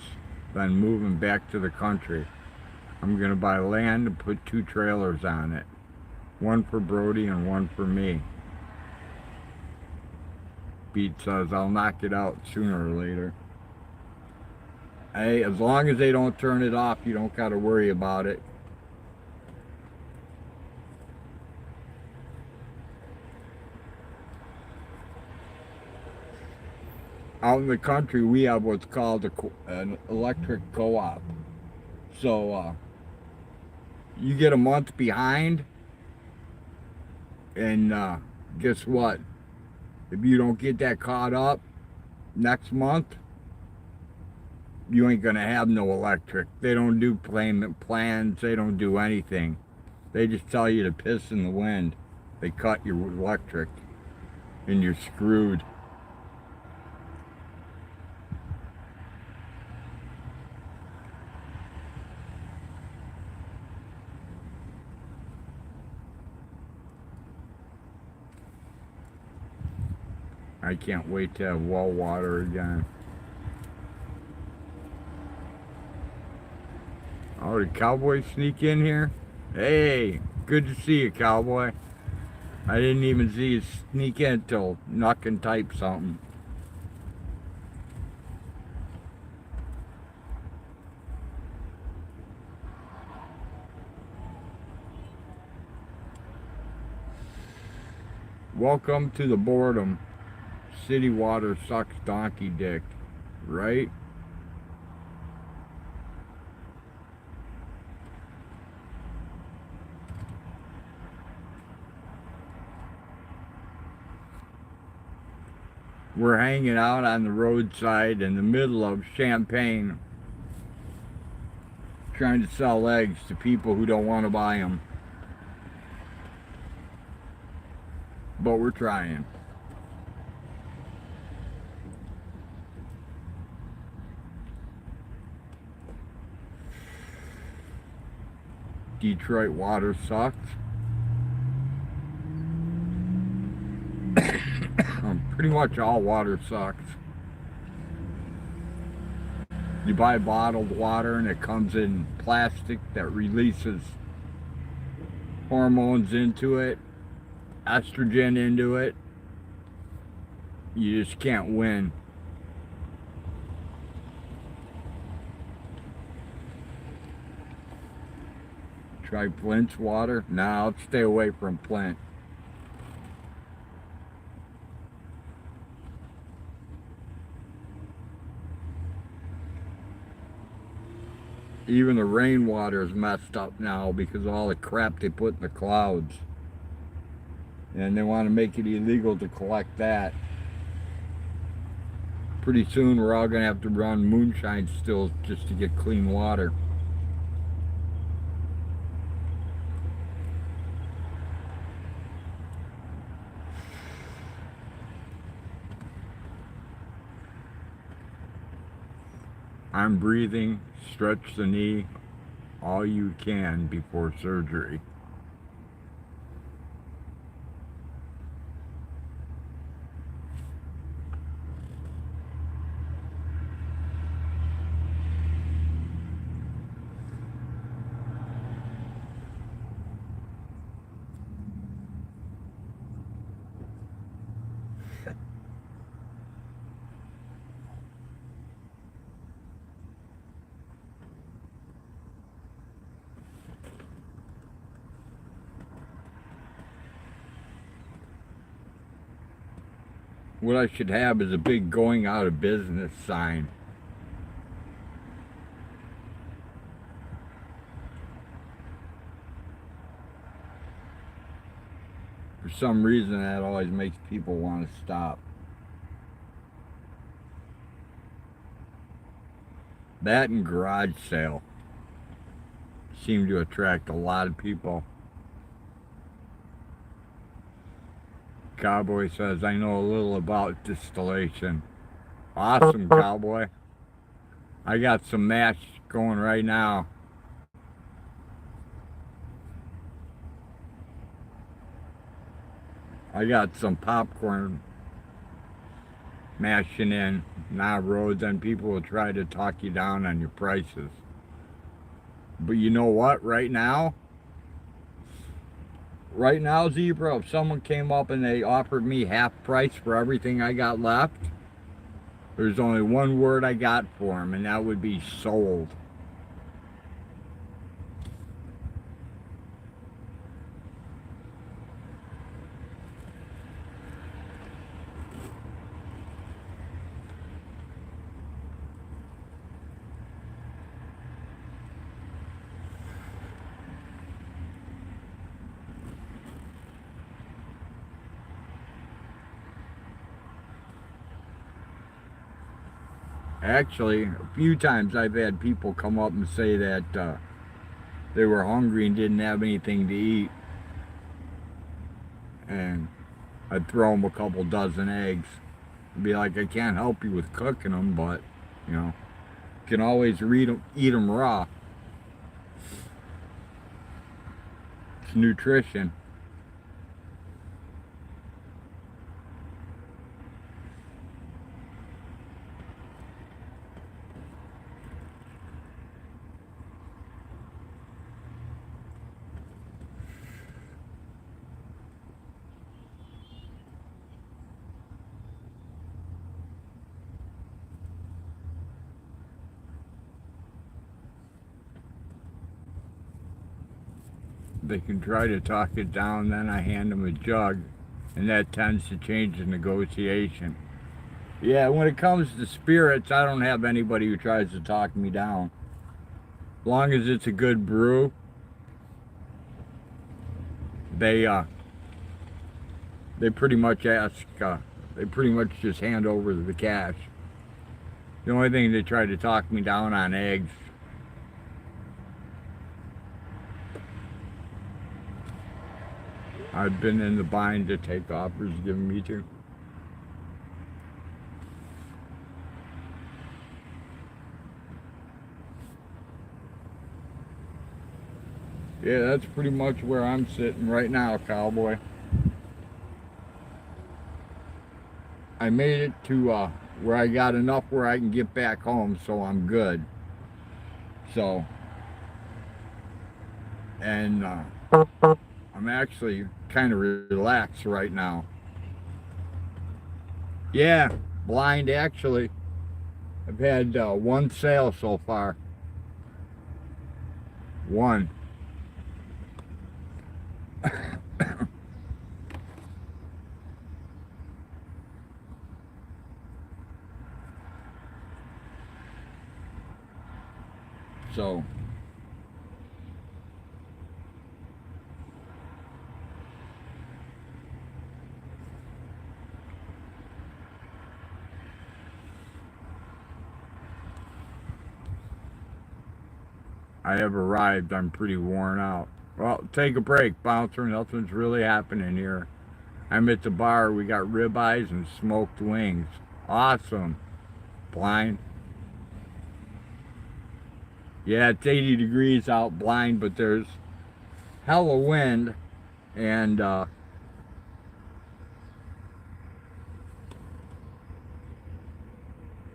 then moving back to the country. I'm gonna buy land and put 2 trailers on it. One for Brody and one for me. Pete says I'll knock it out sooner or later. Hey, as long as they don't turn it off, you don't gotta worry about it. Out in the country, we have what's called an electric co-op. So you get a month behind, and guess what? If you don't get that caught up next month, you ain't gonna have no electric. They don't do payment plans. They don't do anything. They just tell you to piss in the wind. They cut your electric. and you're screwed. I can't wait to have well water again. Oh, did Cowboy sneak in here? Hey, good to see you, Cowboy. I didn't even see you sneak in till Nuck and type something. Welcome to the boredom. City water sucks donkey dick, right? We're hanging out on the roadside in the middle of Champaign, trying to sell eggs to people who don't want to buy them. But we're trying. Detroit water sucks. Pretty much all water sucks. You buy bottled water and it comes in plastic that releases hormones into it, estrogen into it. You just can't win. Try Flint's water? Nah, I'll stay away from Flint. Even the rainwater is messed up now because of all the crap they put in the clouds. And they want to make it illegal to collect that. Pretty soon we're all going to have to run moonshine stills just to get clean water. I'm breathing. Stretch the knee all you can before surgery. What I should have is a big going out of business sign. For some reason that always makes people want to stop. That and garage sale seem to attract a lot of people. Cowboy says, I know a little about distillation. Awesome, Cowboy. I got some mash going right now. I got some popcorn mashing in now roads, and people will try to talk you down on your prices. But you know what, right now, Zebra, if someone came up and they offered me half price for everything I got left, there's only one word I got for them, and that would be sold. Actually, a few times I've had people come up and say that they were hungry and didn't have anything to eat. And I'd throw them a couple dozen eggs. Be like, I can't help you with cooking them, but, you know, you can always eat them raw. It's nutrition. They can try to talk it down, then I hand them a jug, and that tends to change the negotiation. Yeah, when it comes to spirits, I don't have anybody who tries to talk me down. As long as it's a good brew, they pretty much ask, they pretty much just hand over the cash. The only thing they try to talk me down on eggs. I've been in the bind to take offers given me to. Yeah, that's pretty much where I'm sitting right now, cowboy. I made it to where I got enough where I can get back home, so I'm good. So, and I'm actually kind of relaxed right now. Yeah, blind actually. I've had one sale so far. One. So, I have arrived. I'm pretty worn out. Well, take a break, bouncer. Nothing's really happening here. I'm at the bar. We got ribeyes and smoked wings. Awesome. Blind. Yeah, it's 80 degrees out, blind, but there's hella wind, and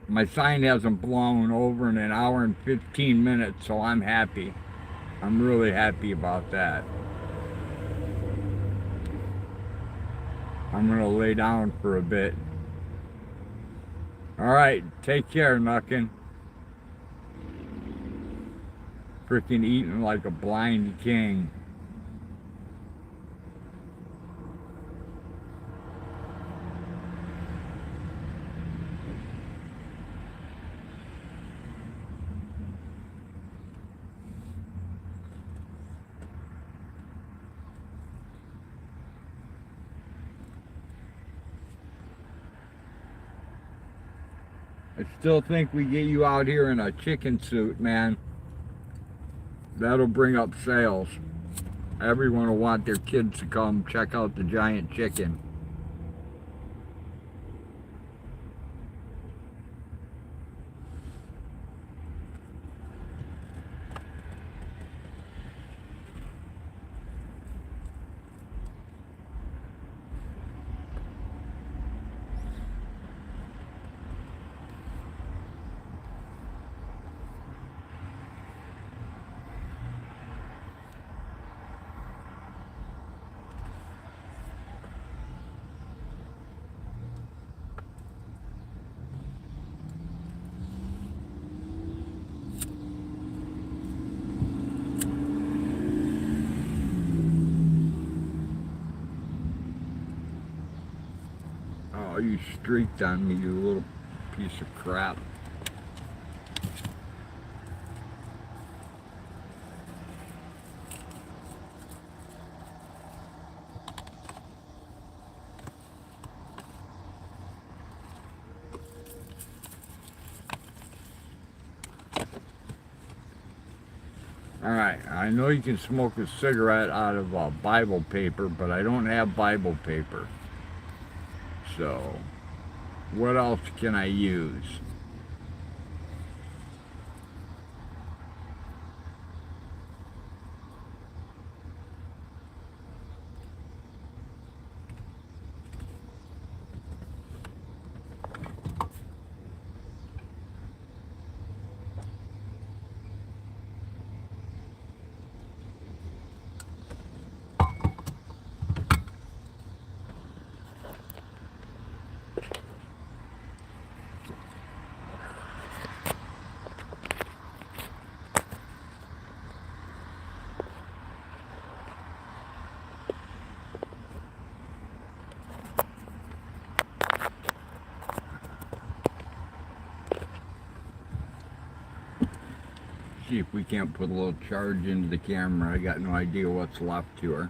my sign hasn't blown over in an hour and 15 minutes, so I'm happy. I'm really happy about that. I'm gonna lay down for a bit. All right, take care, Knuckin. Freaking eating like a blind king. I still think we get you out here in a chicken suit, man. That'll bring up sales. Everyone will want their kids to come check out the giant chicken. Oh, you streaked on me, you little piece of crap. Alright, I know you can smoke a cigarette out of Bible paper, but I don't have Bible paper. So, what else can I use? See if we can't put a little charge into the camera. I got no idea what's left to her.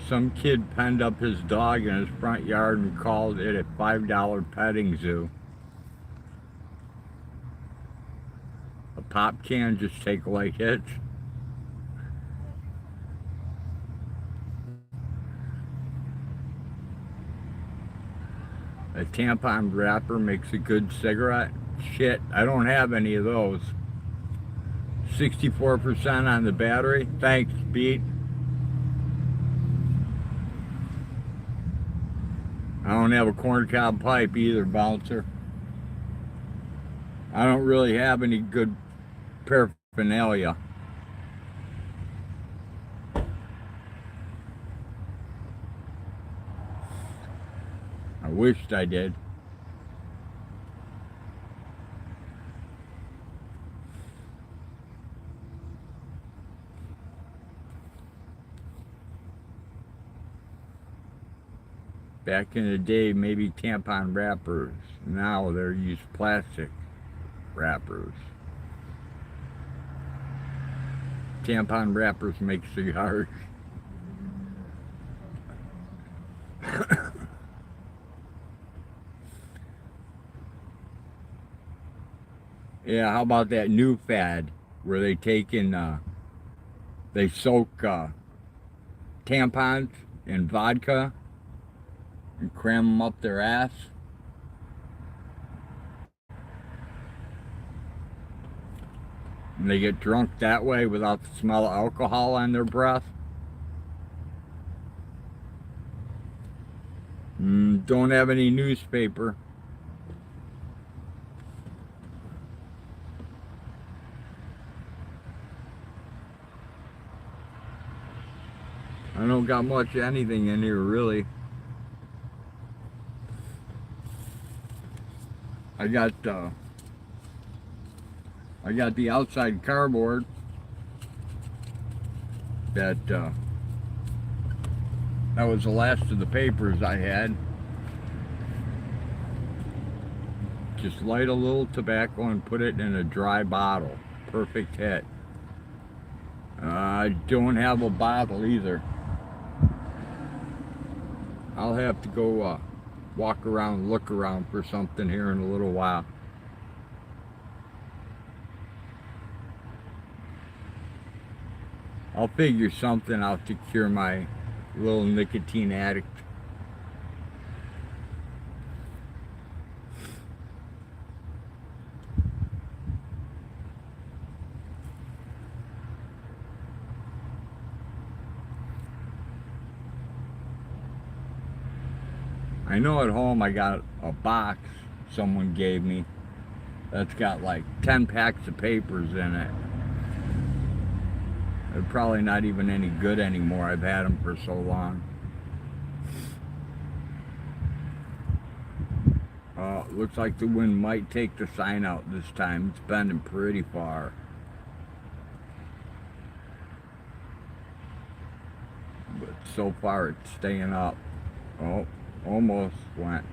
Some kid penned up his dog in his front yard and called it a $5 petting zoo. A pop can just take light hits. A tampon wrapper makes a good cigarette. Shit, I don't have any of those. 64% on the battery. Thanks, Pete. I don't have a corncob pipe either, bouncer. I don't really have any good paraphernalia. I wished I did. Back in the day, maybe tampon wrappers. Now they're used plastic wrappers. Tampon wrappers make cigars. Yeah, how about that new fad where they take in, they soak tampons in vodka and cram them up their ass? And they get drunk that way without the smell of alcohol on their breath? Don't have any newspaper. I don't got much of anything in here, really. I got the outside cardboard that was the last of the papers I had. Just light a little tobacco and put it in a dry bottle. Perfect hit. I don't have a bottle either. I'll have to go walk around, look around for something here in a little while. I'll figure something out to cure my little nicotine addict. I know at home I got a box someone gave me that's got like 10 packs of papers in it. They're probably not even any good anymore. I've had them for so long. Oh, it looks like the wind might take the sign out this time. It's bending pretty far. But so far it's staying up. Oh, almost went.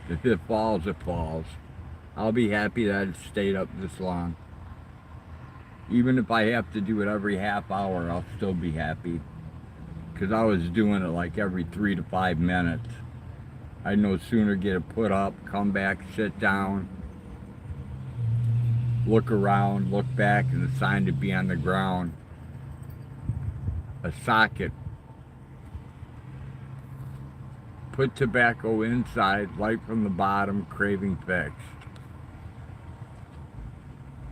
If it falls, it falls. I'll be happy that it stayed up this long. Even if I have to do it every half hour, I'll still be happy. Because I was doing it like every 3 to 5 minutes. I'd no sooner get it put up, come back, sit down, look around, look back, and the sign to be on the ground. A socket. Put tobacco inside, light from the bottom, craving fixed.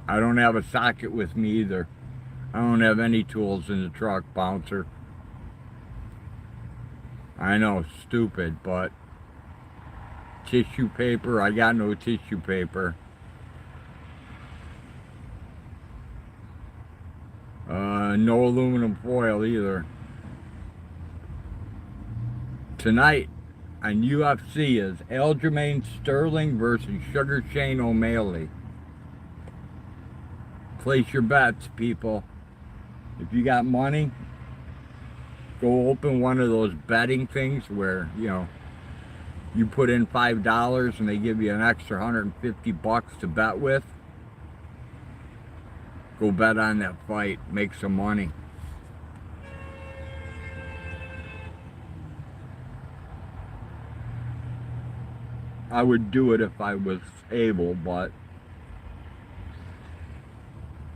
I don't have a socket with me either. I don't have any tools in the truck, bouncer. I know, stupid, but tissue paper, I got no tissue paper. No aluminum foil either. Tonight on UFC is Aljamain Sterling versus Sugar Shane O'Malley. Place your bets, people. If you got money, go open one of those betting things where, you know, you put in $5 and they give you an extra $150 to bet with. Go bet on that fight, make some money. I would do it if I was able, but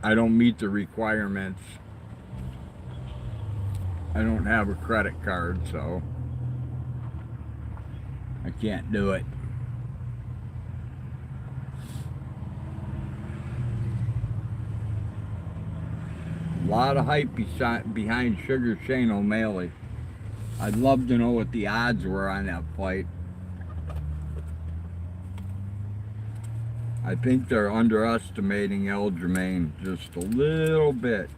I don't meet the requirements. I don't have a credit card, so I can't do it. A lot of hype behind Sugar Shane O'Malley. I'd love to know what the odds were on that fight. I think they're underestimating Aljamain just a little bit.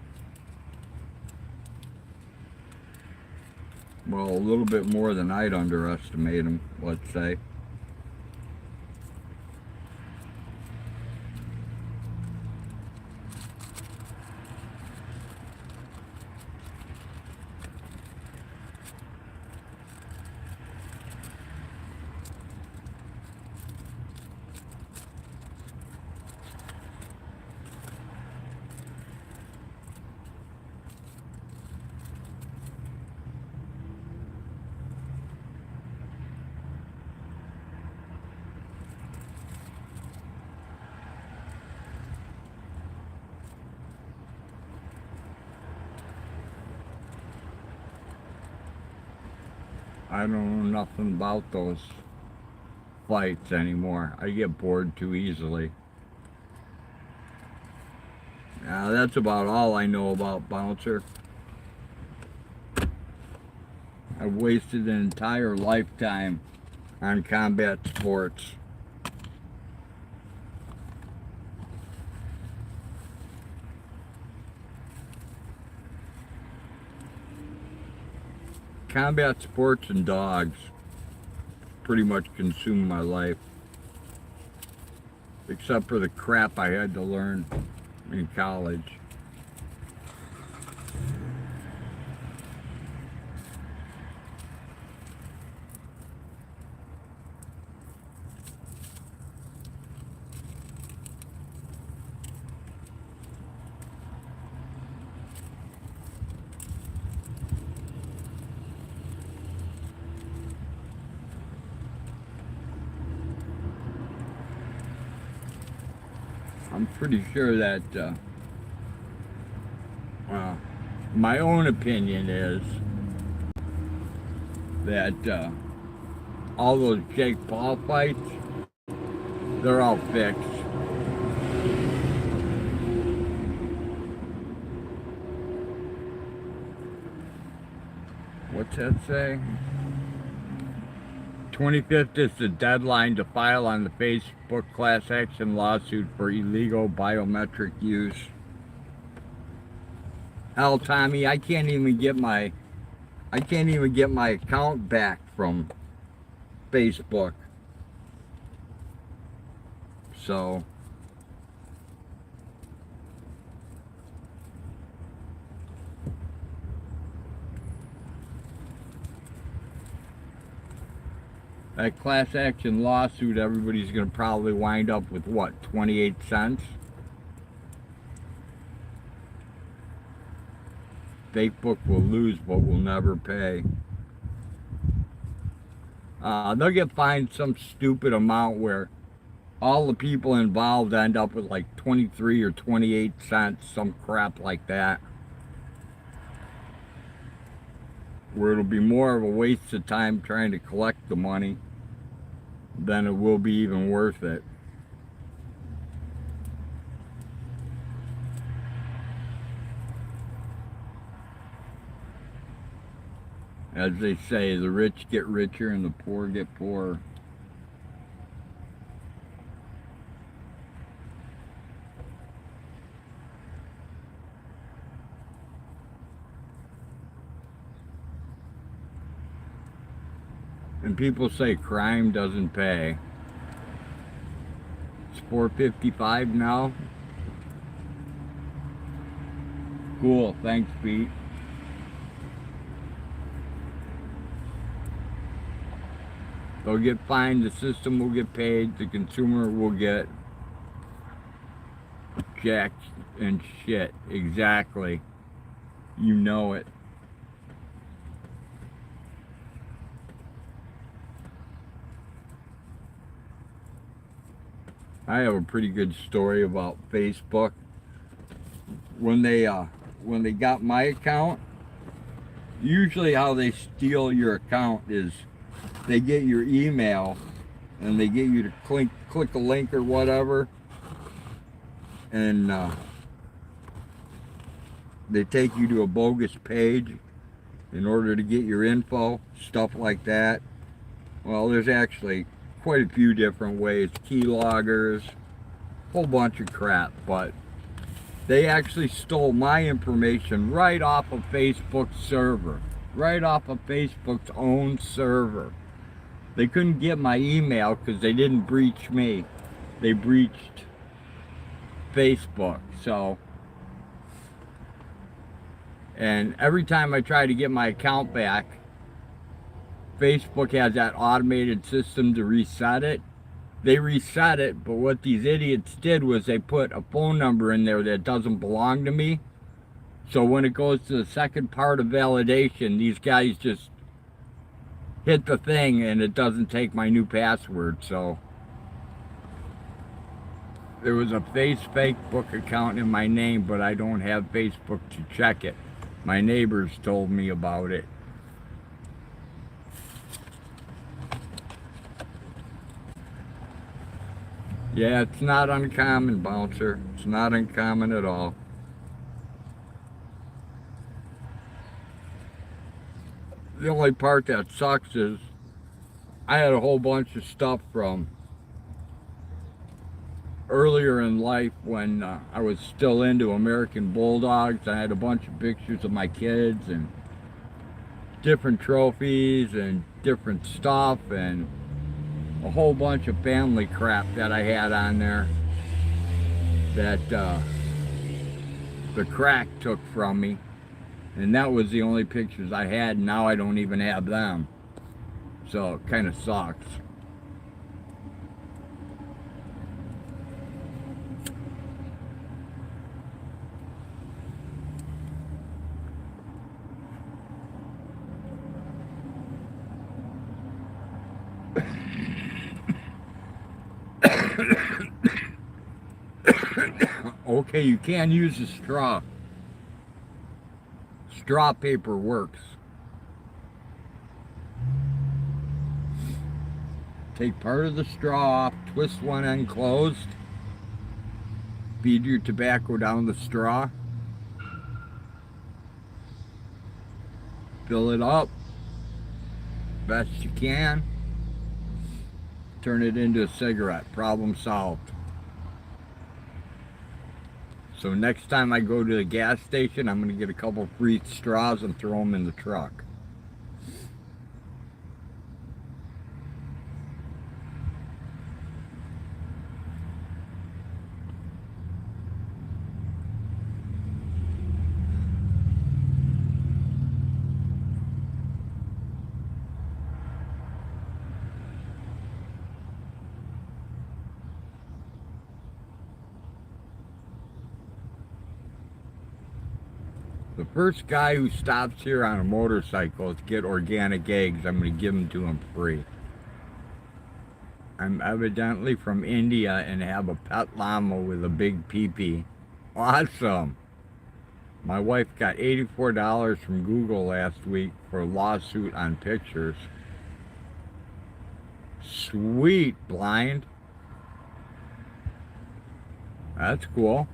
Well, a little bit more than I'd underestimate him, let's say. I don't know nothing about those fights anymore. I get bored too easily. Now that's about all I know about Bouncer. I've wasted an entire lifetime on combat sports. Combat sports and dogs pretty much consumed my life, except for the crap I had to learn in college. I'm pretty sure that, my own opinion is that all those Jake Paul fights, they're all fixed. What's that say? 25th is the deadline to file on the Facebook class action lawsuit for illegal biometric use. Hell, Tommy, I can't even get my account back from Facebook. So that class action lawsuit, everybody's gonna probably wind up with what, 28 cents? Facebook will lose but will never pay. They'll get fined some stupid amount where all the people involved end up with like 23 or 28 cents, some crap like that. Where it'll be more of a waste of time trying to collect the money than it will be even worth it. As they say, the rich get richer and the poor get poorer. And people say crime doesn't pay. It's $4.55 now. Cool, thanks, Pete. They'll get fined, the system will get paid, the consumer will get jacked and shit. Exactly. You know it. I have a pretty good story about Facebook. When they got my account, usually how they steal your account is they get your email and they get you to click a link or whatever, and they take you to a bogus page in order to get your info, stuff like that. Well, there's actually quite a few different ways, keyloggers, whole bunch of crap, but they actually stole my information right off of Facebook's server, right off of Facebook's own server. They couldn't get my email because they didn't breach me. They breached Facebook. So, and every time I try to get my account back, Facebook has that automated system to reset it. They reset it, but what these idiots did was they put a phone number in there that doesn't belong to me. So when it goes to the second part of validation, these guys just hit the thing and it doesn't take my new password. So there was a Facebook account in my name, but I don't have Facebook to check it. My neighbors told me about it. Yeah, it's not uncommon, Bouncer. It's not uncommon at all. The only part that sucks is I had a whole bunch of stuff from earlier in life when I was still into American Bulldogs. I had a bunch of pictures of my kids and different trophies and different stuff and a whole bunch of family crap that I had on there that the crack took from me, and that was the only pictures I had. Now I don't even have them, so it kind of sucks. Okay, you can use a straw. Straw paper works. Take part of the straw off, twist one end closed, feed your tobacco down the straw, fill it up best you can, turn it into a cigarette. Problem solved. So next time I go to the gas station, I'm going to get a couple free straws and throw them in the truck. The first guy who stops here on a motorcycle to get organic eggs, I'm going to give them to him free. I'm evidently from India and have a pet llama with a big pee-pee. Awesome! My wife got $84 from Google last week for a lawsuit on pictures. Sweet, Blind. That's cool.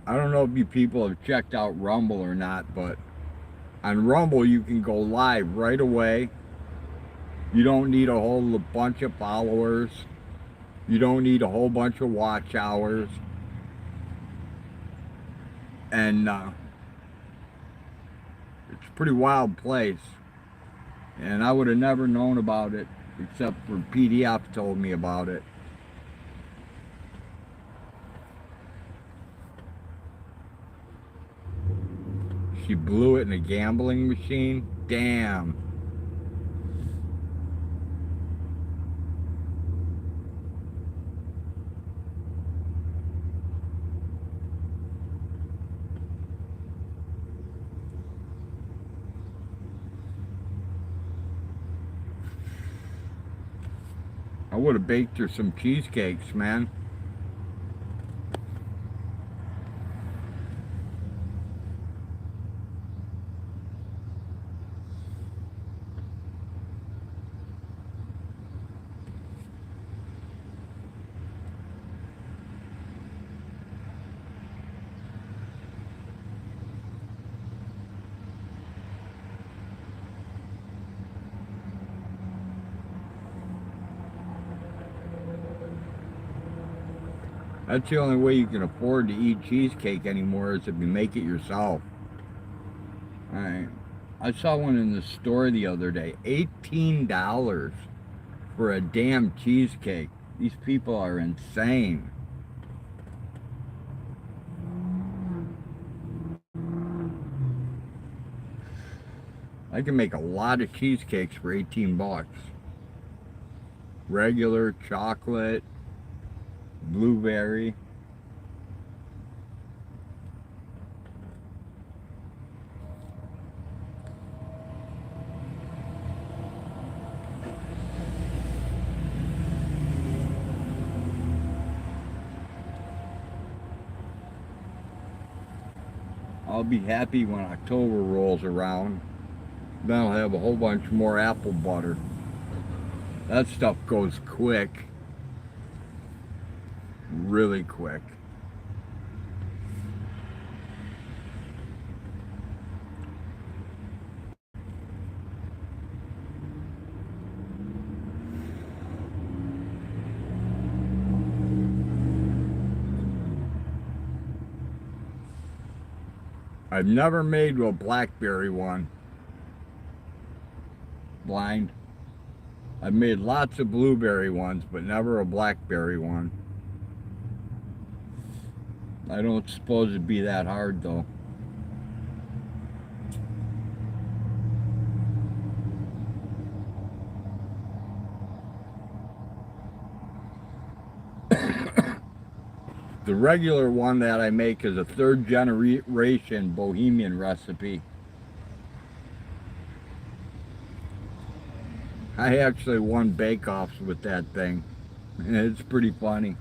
I don't know if you people have checked out Rumble or not, but on Rumble you can go live right away. You don't need a whole bunch of followers. You don't need a whole bunch of watch hours. And it's a pretty wild place. And I would have never known about it except for PDF told me about it. She blew it in a gambling machine. Damn. I would have baked her some cheesecakes, man. That's the only way you can afford to eat cheesecake anymore is if you make it yourself. Alright. I saw one in the store the other day. $18 for a damn cheesecake. These people are insane. I can make a lot of cheesecakes for 18 bucks. Regular, chocolate, blueberry. I'll be happy when October rolls around. Then I'll have a whole bunch more apple butter. That stuff goes quick. Really quick. I've never made a blackberry one. Blind. I've made lots of blueberry ones, but never a blackberry one. I don't suppose it'd be that hard though. The regular one that I make is a third generation Bohemian recipe. I actually won bake-offs with that thing. It's pretty funny.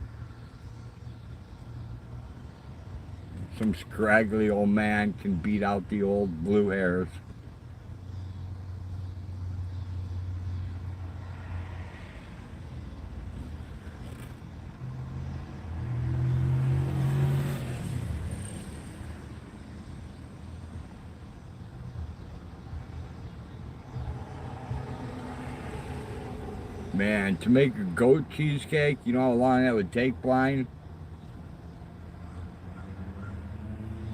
Some scraggly old man can beat out the old blue hairs. Man, to make a goat cheesecake, you know how long that would take, Blind?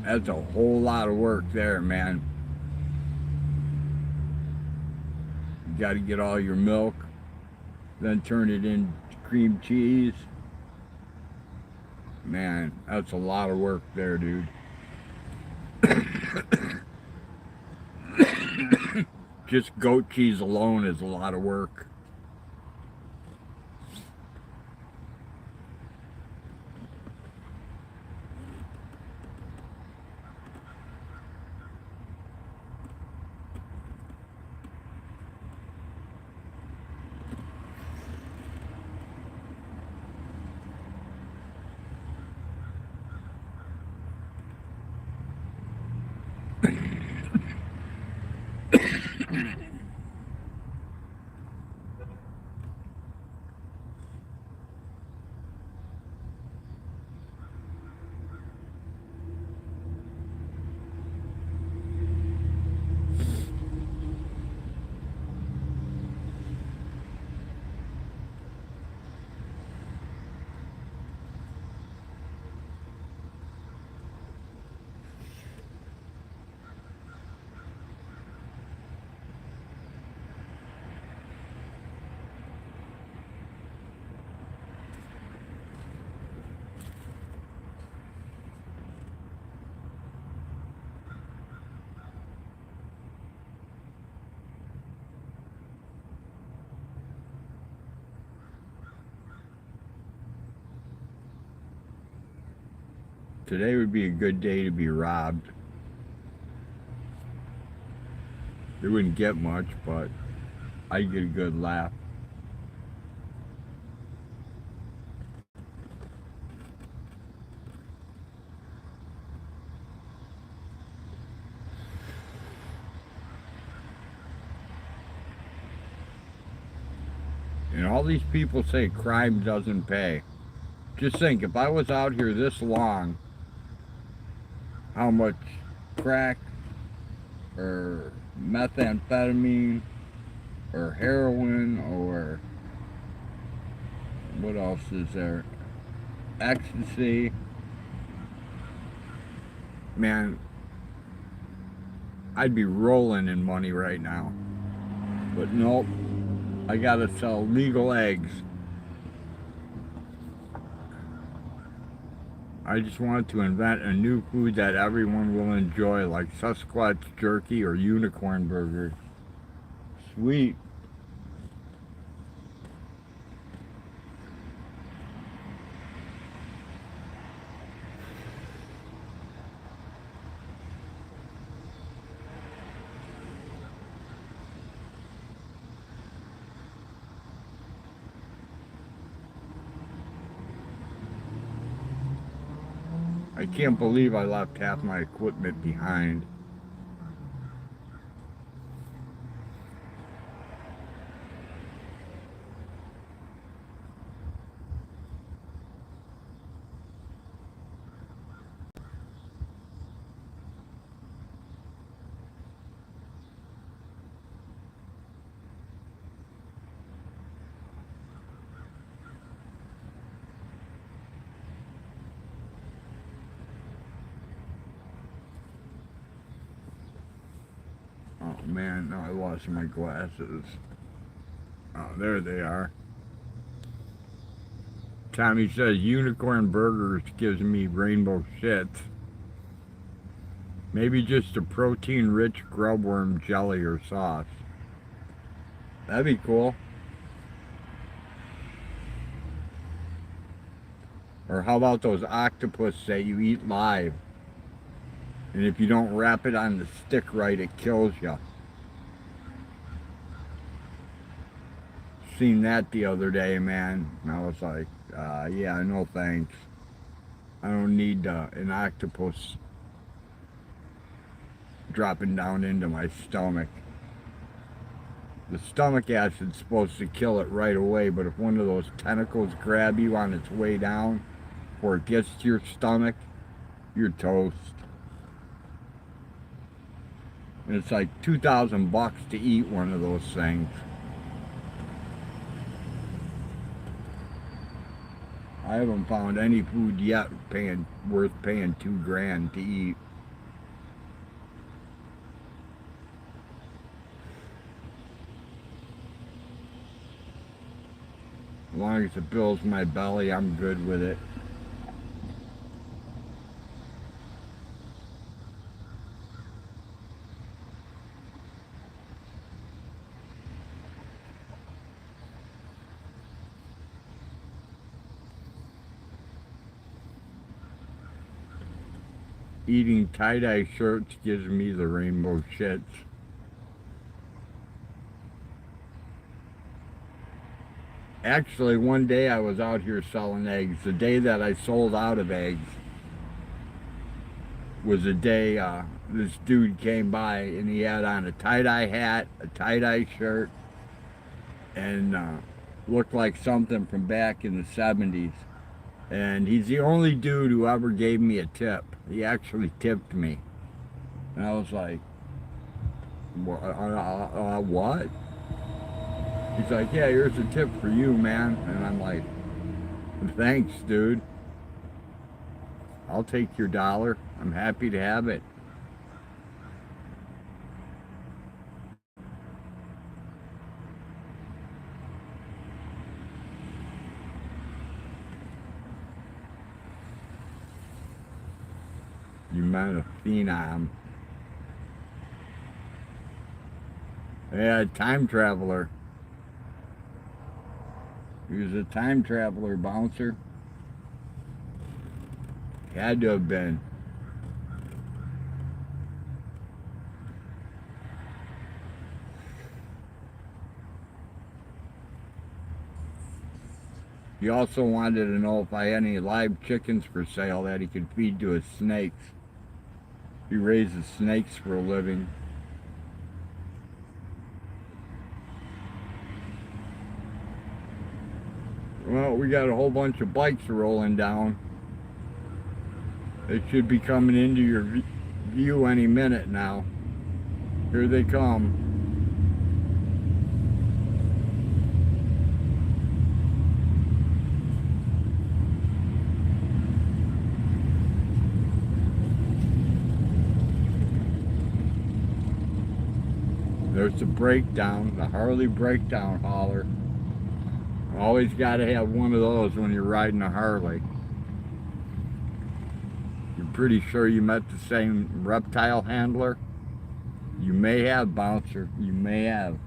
That's a whole lot of work there, man. You got to get all your milk, then turn it into cream cheese. Man, that's a lot of work there, dude. Just goat cheese alone is a lot of work. Today would be a good day to be robbed. They wouldn't get much, but I'd get a good laugh. And all these people say crime doesn't pay. Just think, if I was out here this long, how much crack or methamphetamine or heroin or what else is there? Ecstasy. Man, I'd be rolling in money right now. But nope, I gotta sell legal eggs. I just wanted to invent a new food that everyone will enjoy, like Sasquatch jerky or unicorn burgers. Sweet. I can't believe I left half my equipment behind. Oh man, now I lost my glasses. Oh, there they are. Tommy says unicorn burgers gives me rainbow shit. Maybe just a protein-rich grubworm jelly or sauce. That'd be cool. Or how about those octopus that you eat live? And if you don't wrap it on the stick right, it kills you. Seen that the other day, man. And I was like, yeah, no thanks. I don't need an octopus dropping down into my stomach. The stomach acid's supposed to kill it right away, but if one of those tentacles grab you on its way down before it gets to your stomach, you're toast. And it's like $2,000 to eat one of those things. I haven't found any food yet worth paying $2 grand to eat. As long as it fills my belly, I'm good with it. Eating tie-dye shirts gives me the rainbow shits. Actually, one day I was out here selling eggs. The day that I sold out of eggs was a day this dude came by and he had on a tie-dye hat, a tie-dye shirt, and looked like something from back in the 70s. And he's the only dude who ever gave me a tip. He actually tipped me. And I was like, what? He's like, yeah, here's a tip for you, man. And I'm like, thanks, dude. I'll take your $1. I'm happy to have it. You meant a phenom. Yeah, time traveler. He was a time traveler, bouncer. Had to have been. He also wanted to know if I had any live chickens for sale that he could feed to his snakes. He raises snakes for a living. Well, we got a whole bunch of bikes rolling down. They should be coming into your view any minute now. Here they come. There's the breakdown, the Harley breakdown hauler. Always got to have one of those when you're riding a Harley. You're pretty sure you met the same reptile handler? You may have, bouncer. You may have.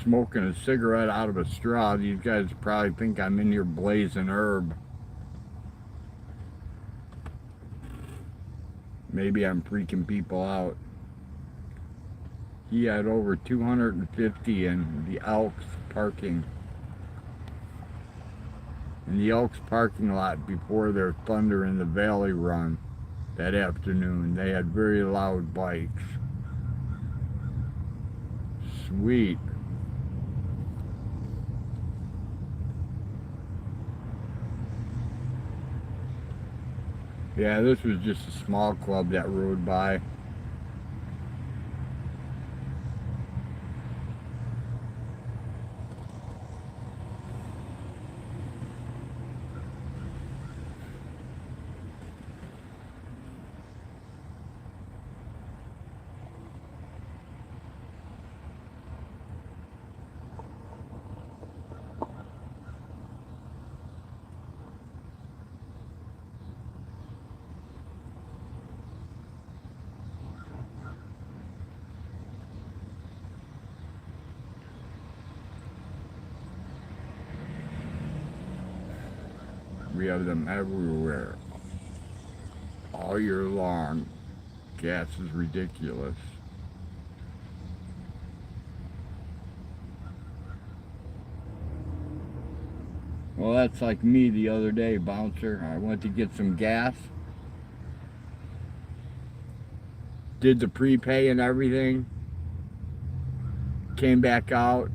Smoking a cigarette out of a straw. These guys probably think I'm in here blazing herb. Maybe I'm freaking people out. He had over 250 in the Elks parking. In the Elks parking lot before their Thunder in the Valley run that afternoon. They had very loud bikes. Sweet. Yeah, this was just a small club that rode by. We have them everywhere, all year long. Gas is ridiculous. Well, that's like me the other day, Bouncer. I went to get some gas. Did the prepay and everything. Came back out,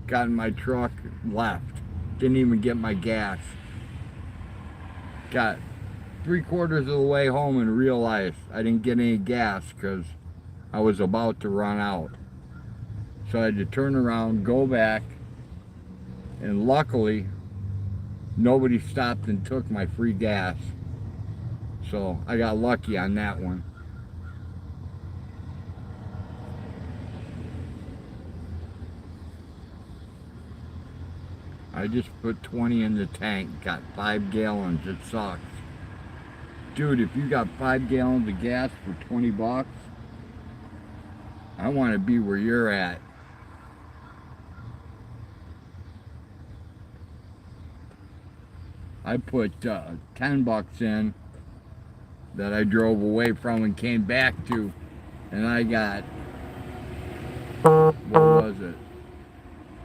got in my truck, left. Didn't even get my gas. Got 3/4 of the way home and realized I didn't get any gas because I was about to run out. So I had to turn around, go back, and luckily nobody stopped and took my free gas. So I got lucky on that one. I just put 20 in the tank, got 5 gallons, it sucks. Dude, if you got 5 gallons of gas for 20 bucks, I want to be where you're at. I put 10 bucks in that I drove away from and came back to, and I got, what was it?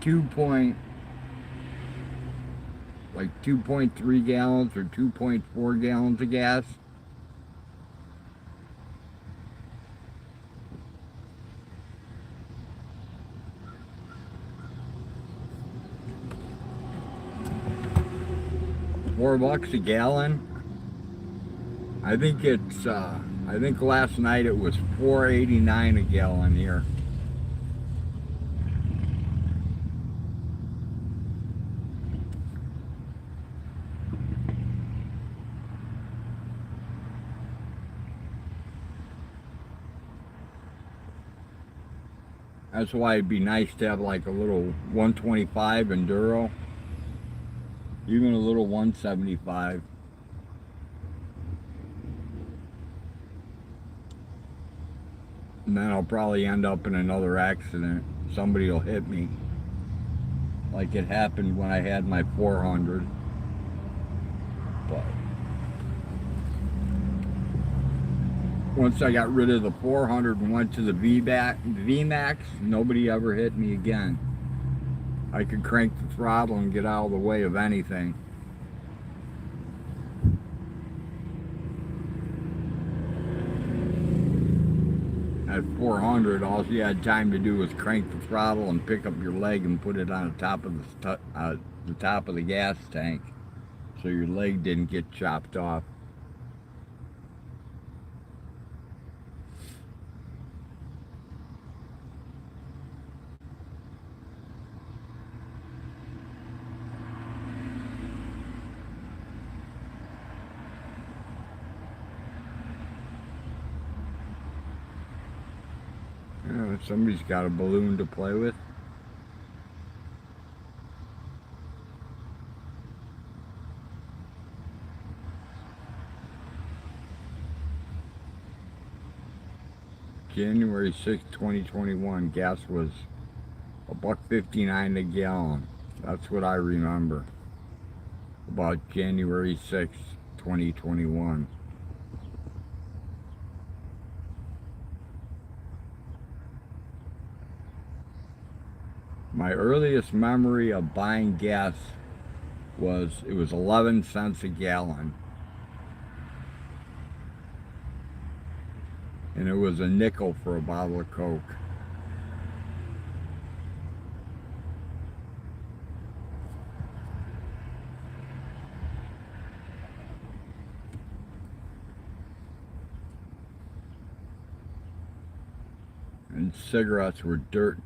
2.3 gallons or 2.4 gallons of gas. $4 a gallon. I think it's I think last night it was $4.89 a gallon here. That's why it'd be nice to have like a little 125 Enduro, even a little 175. And then I'll probably end up in another accident. Somebody will hit me, like it happened when I had my 400. But once I got rid of the 400 and went to the VMAX, nobody ever hit me again. I could crank the throttle and get out of the way of anything. At 400, all you had time to do was crank the throttle and pick up your leg and put it on the top of the top of the gas tank, so your leg didn't get chopped off. Somebody's got a balloon to play with. January 6, 2021, gas was $1.59 a gallon. That's what I remember about January 6, 2021. My earliest memory of buying gas was, it was 11 cents a gallon. And it was a nickel for a bottle of Coke. And cigarettes were dirt.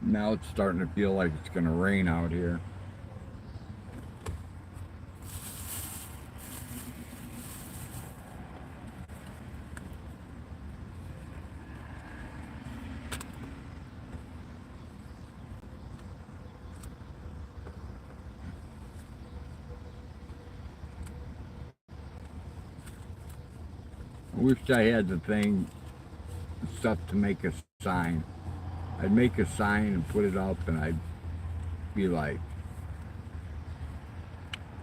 Now it's starting to feel like it's going to rain out here. I wish I had the stuff to make a sign. I'd make a sign and put it up, and I'd be like,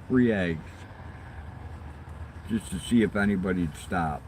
free eggs. just to see if anybody'd stop.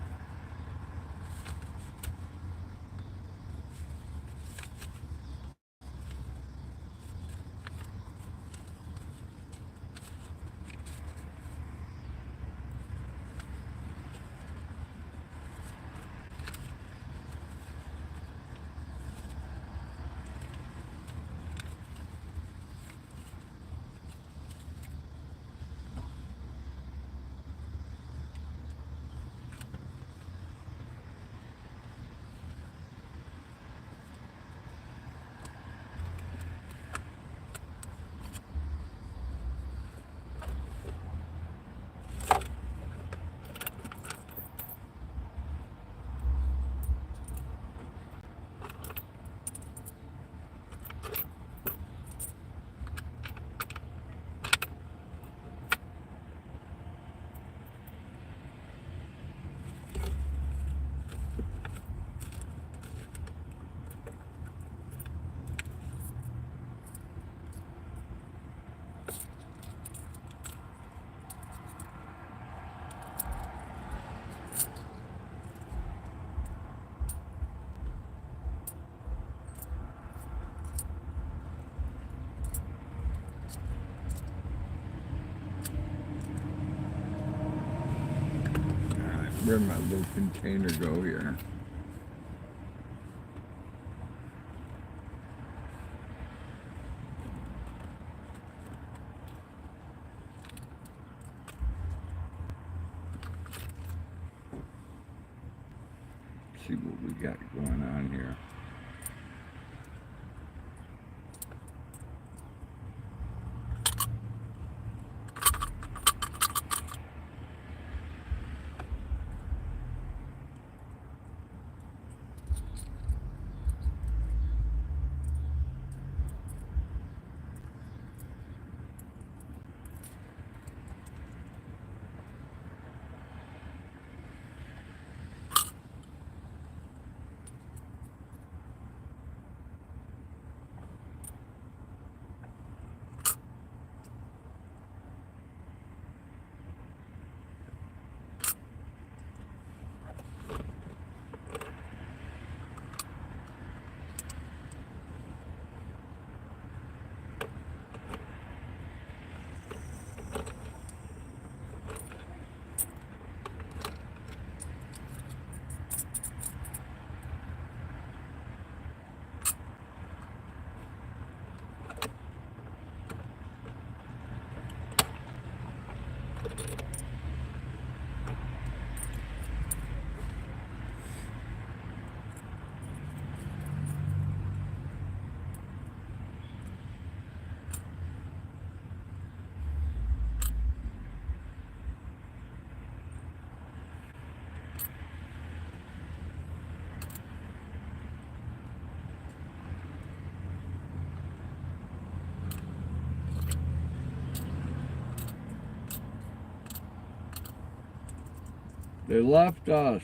Where'd my little container go here? See what we got going on here. They left us.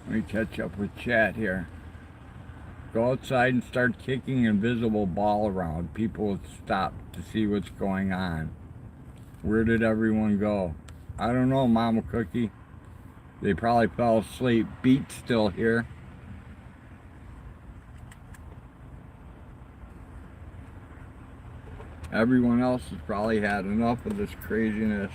Let me catch up with chat here. Go outside and start kicking invisible ball around. People will stop to see what's going on. Where did everyone go? I don't know, Mama Cookie. They probably fell asleep. Beat's still here. Everyone else has probably had enough of this craziness.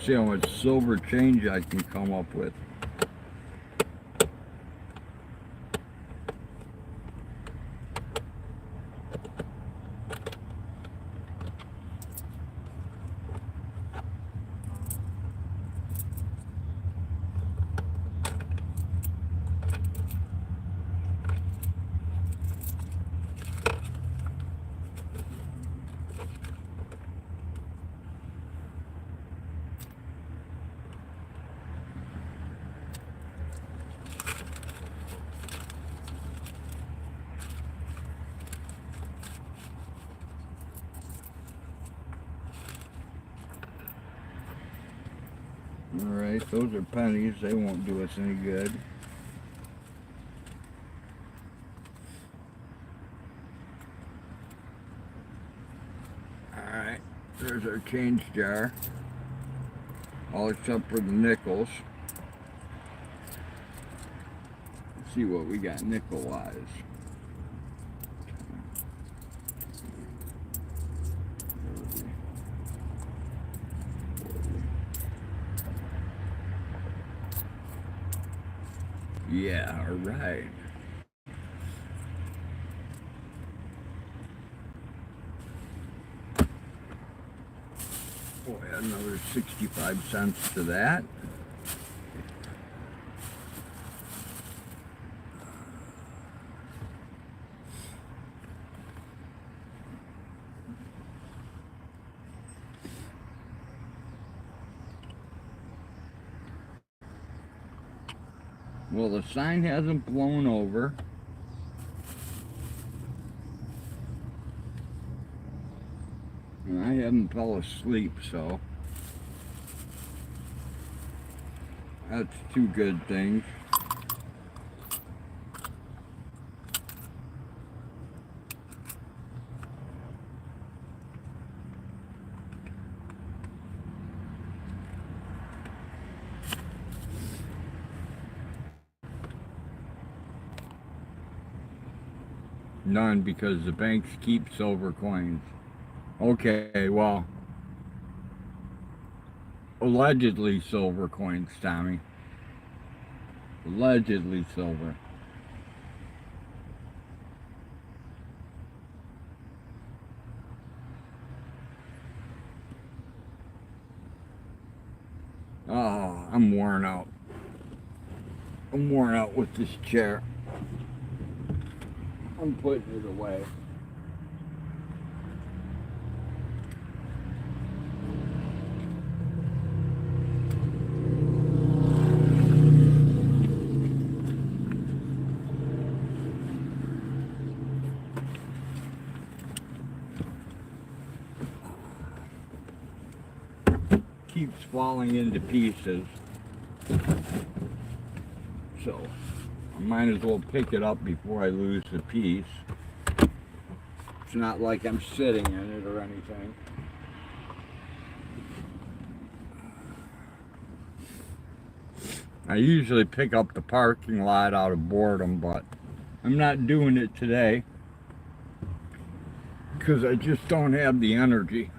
see how much silver change I can come up with. Alright, those are pennies. They won't do us any good. Alright, there's our change jar. All except for the nickels. Let's see what we got nickel-wise. Yeah, all right. Boy, another 65 cents to that. Well, the sign hasn't blown over. And I haven't fell asleep, so that's two good things. None, because the banks keep silver coins. Okay, well, allegedly silver coins, Tommy. Allegedly silver. Oh, I'm worn out. I'm worn out with this chair. I'm putting it away. Keeps falling into pieces. So I might as well pick it up before I lose the piece. It's not like I'm sitting in it or anything. I usually pick up the parking lot out of boredom, but I'm not doing it today because I just don't have the energy.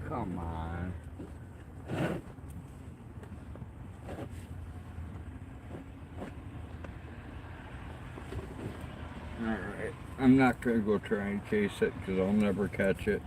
Come on. Alright, I'm not going to go try and chase it because I'll never catch it.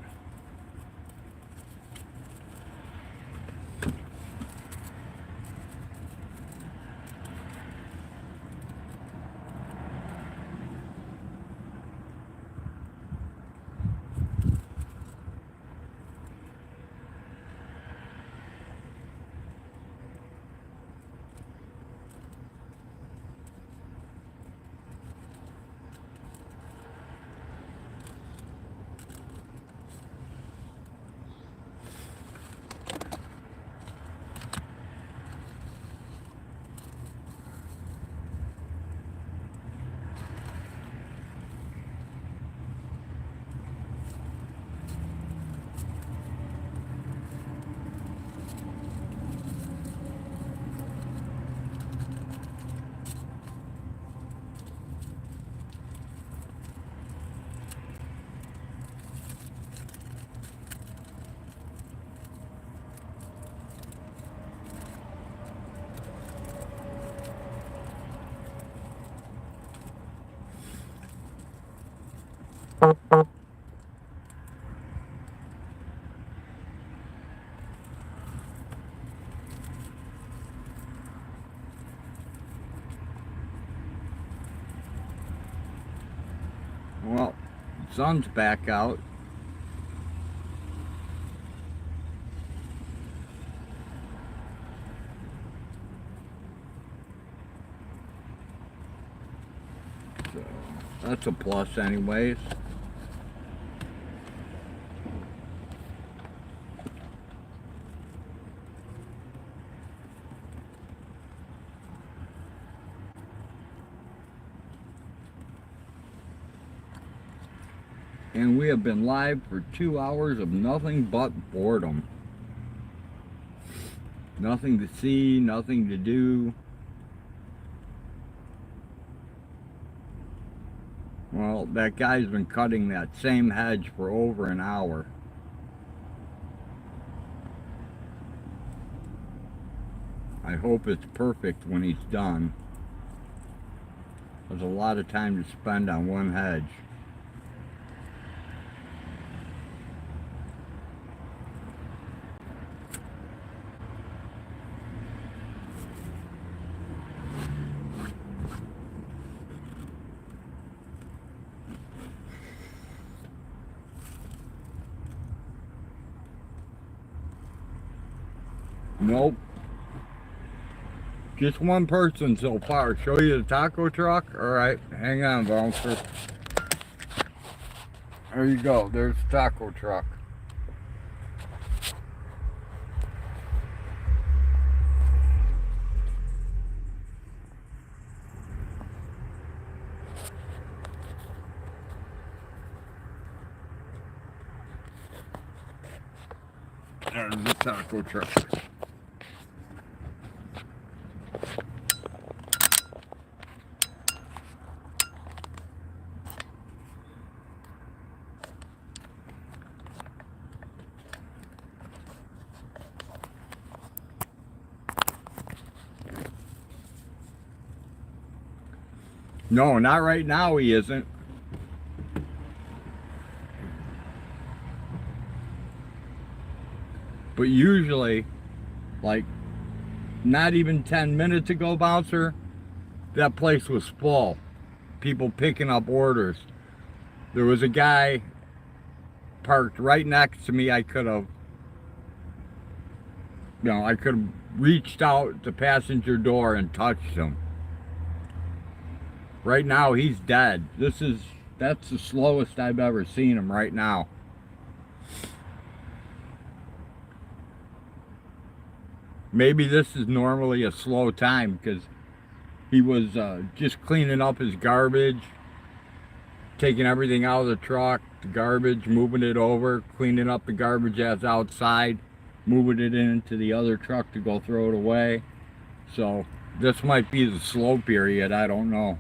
Sun's back out. So that's a plus anyways. And we have been live for 2 hours of nothing but boredom. Nothing to see, nothing to do. Well, that guy's been cutting that same hedge for over an hour. I hope it's perfect when he's done. There's a lot of time to spend on one hedge. Nope. Just one person so far. Show you the taco truck? Alright, hang on, bouncer. There you go. There's the taco truck. There's the taco truck. No, not right now he isn't. But usually, like, not even 10 minutes ago, bouncer, that place was full. People picking up orders. There was a guy parked right next to me. I could have, I could have reached out the passenger door and touched him. Right now, he's dead. That's the slowest I've ever seen him right now. Maybe this is normally a slow time because he was just cleaning up his garbage, taking everything out of the truck, the garbage, moving it over, cleaning up the garbage that's outside, moving it into the other truck to go throw it away. So this might be the slow period, I don't know.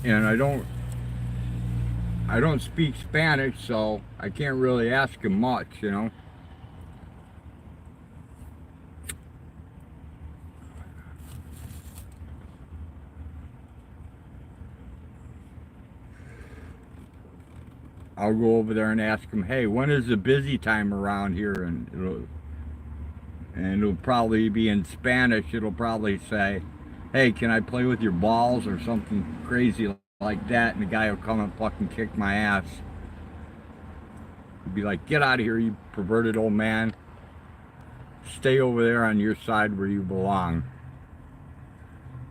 And I don't speak Spanish, so I can't really ask him much, I'll go over there and ask him, hey, when is the busy time around here? And it'll probably be in Spanish. It'll probably say, hey, can I play with your balls or something crazy like that? And the guy will come and fucking kick my ass. He'd be like, get out of here, you perverted old man. Stay over there on your side where you belong.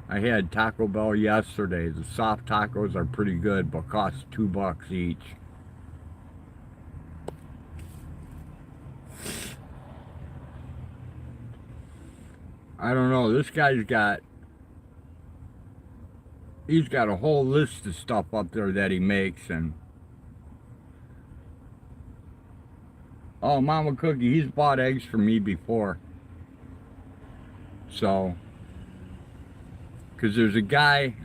I had Taco Bell yesterday. The soft tacos are pretty good, but cost $2 each. I don't know, this guy's got a whole list of stuff up there that he makes. And oh, Mama Cookie, he's bought eggs from me before. So, because there's a guy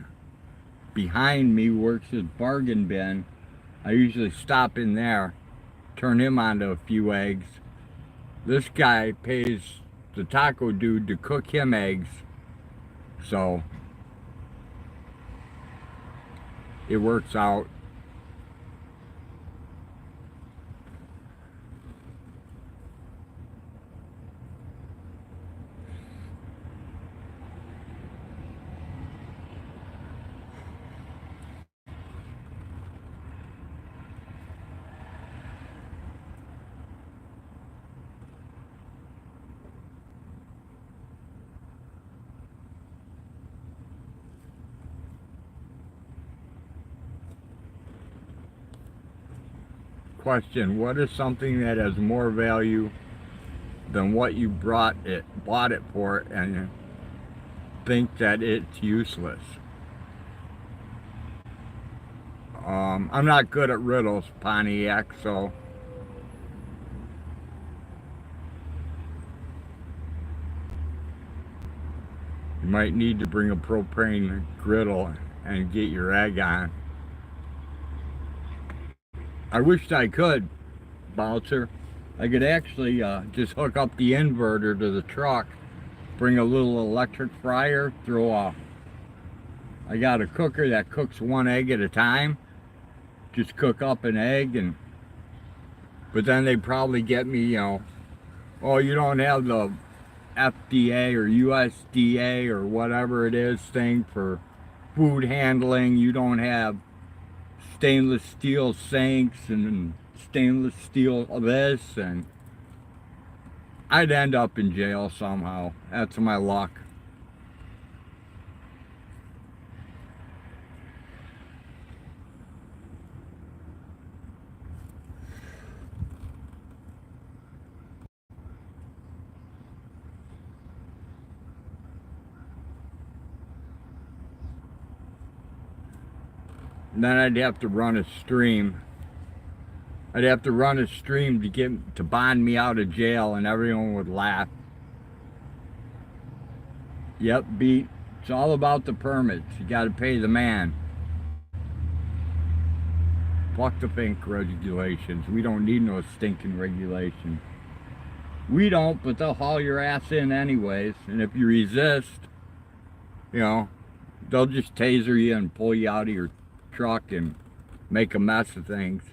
behind me who works his bargain bin. I usually stop in there, turn him onto a few eggs. This guy pays the taco dude to cook him eggs. So it works out. question, what is something that has more value than what you bought it for and think that it's useless? I'm not good at riddles, Pontiac, so you might need to bring a propane griddle and get your egg on. I wished I could, Bouncer. I could actually just hook up the inverter to the truck, bring a little electric fryer, I got a cooker that cooks one egg at a time. Just cook up an egg, but then they probably get me, oh, you don't have the FDA or USDA or whatever it is thing for food handling. You don't have stainless steel sinks and stainless steel this, and I'd end up in jail somehow. That's my luck. And then I'd have to run a stream. I'd have to run a stream to bond me out of jail, and everyone would laugh. Yep, beat. It's all about the permits. You got to pay the man. Fuck the pink regulations. We don't need no stinking regulation. We don't, but they'll haul your ass in anyways. And if you resist, they'll just taser you and pull you out of your truck and make a mess of things.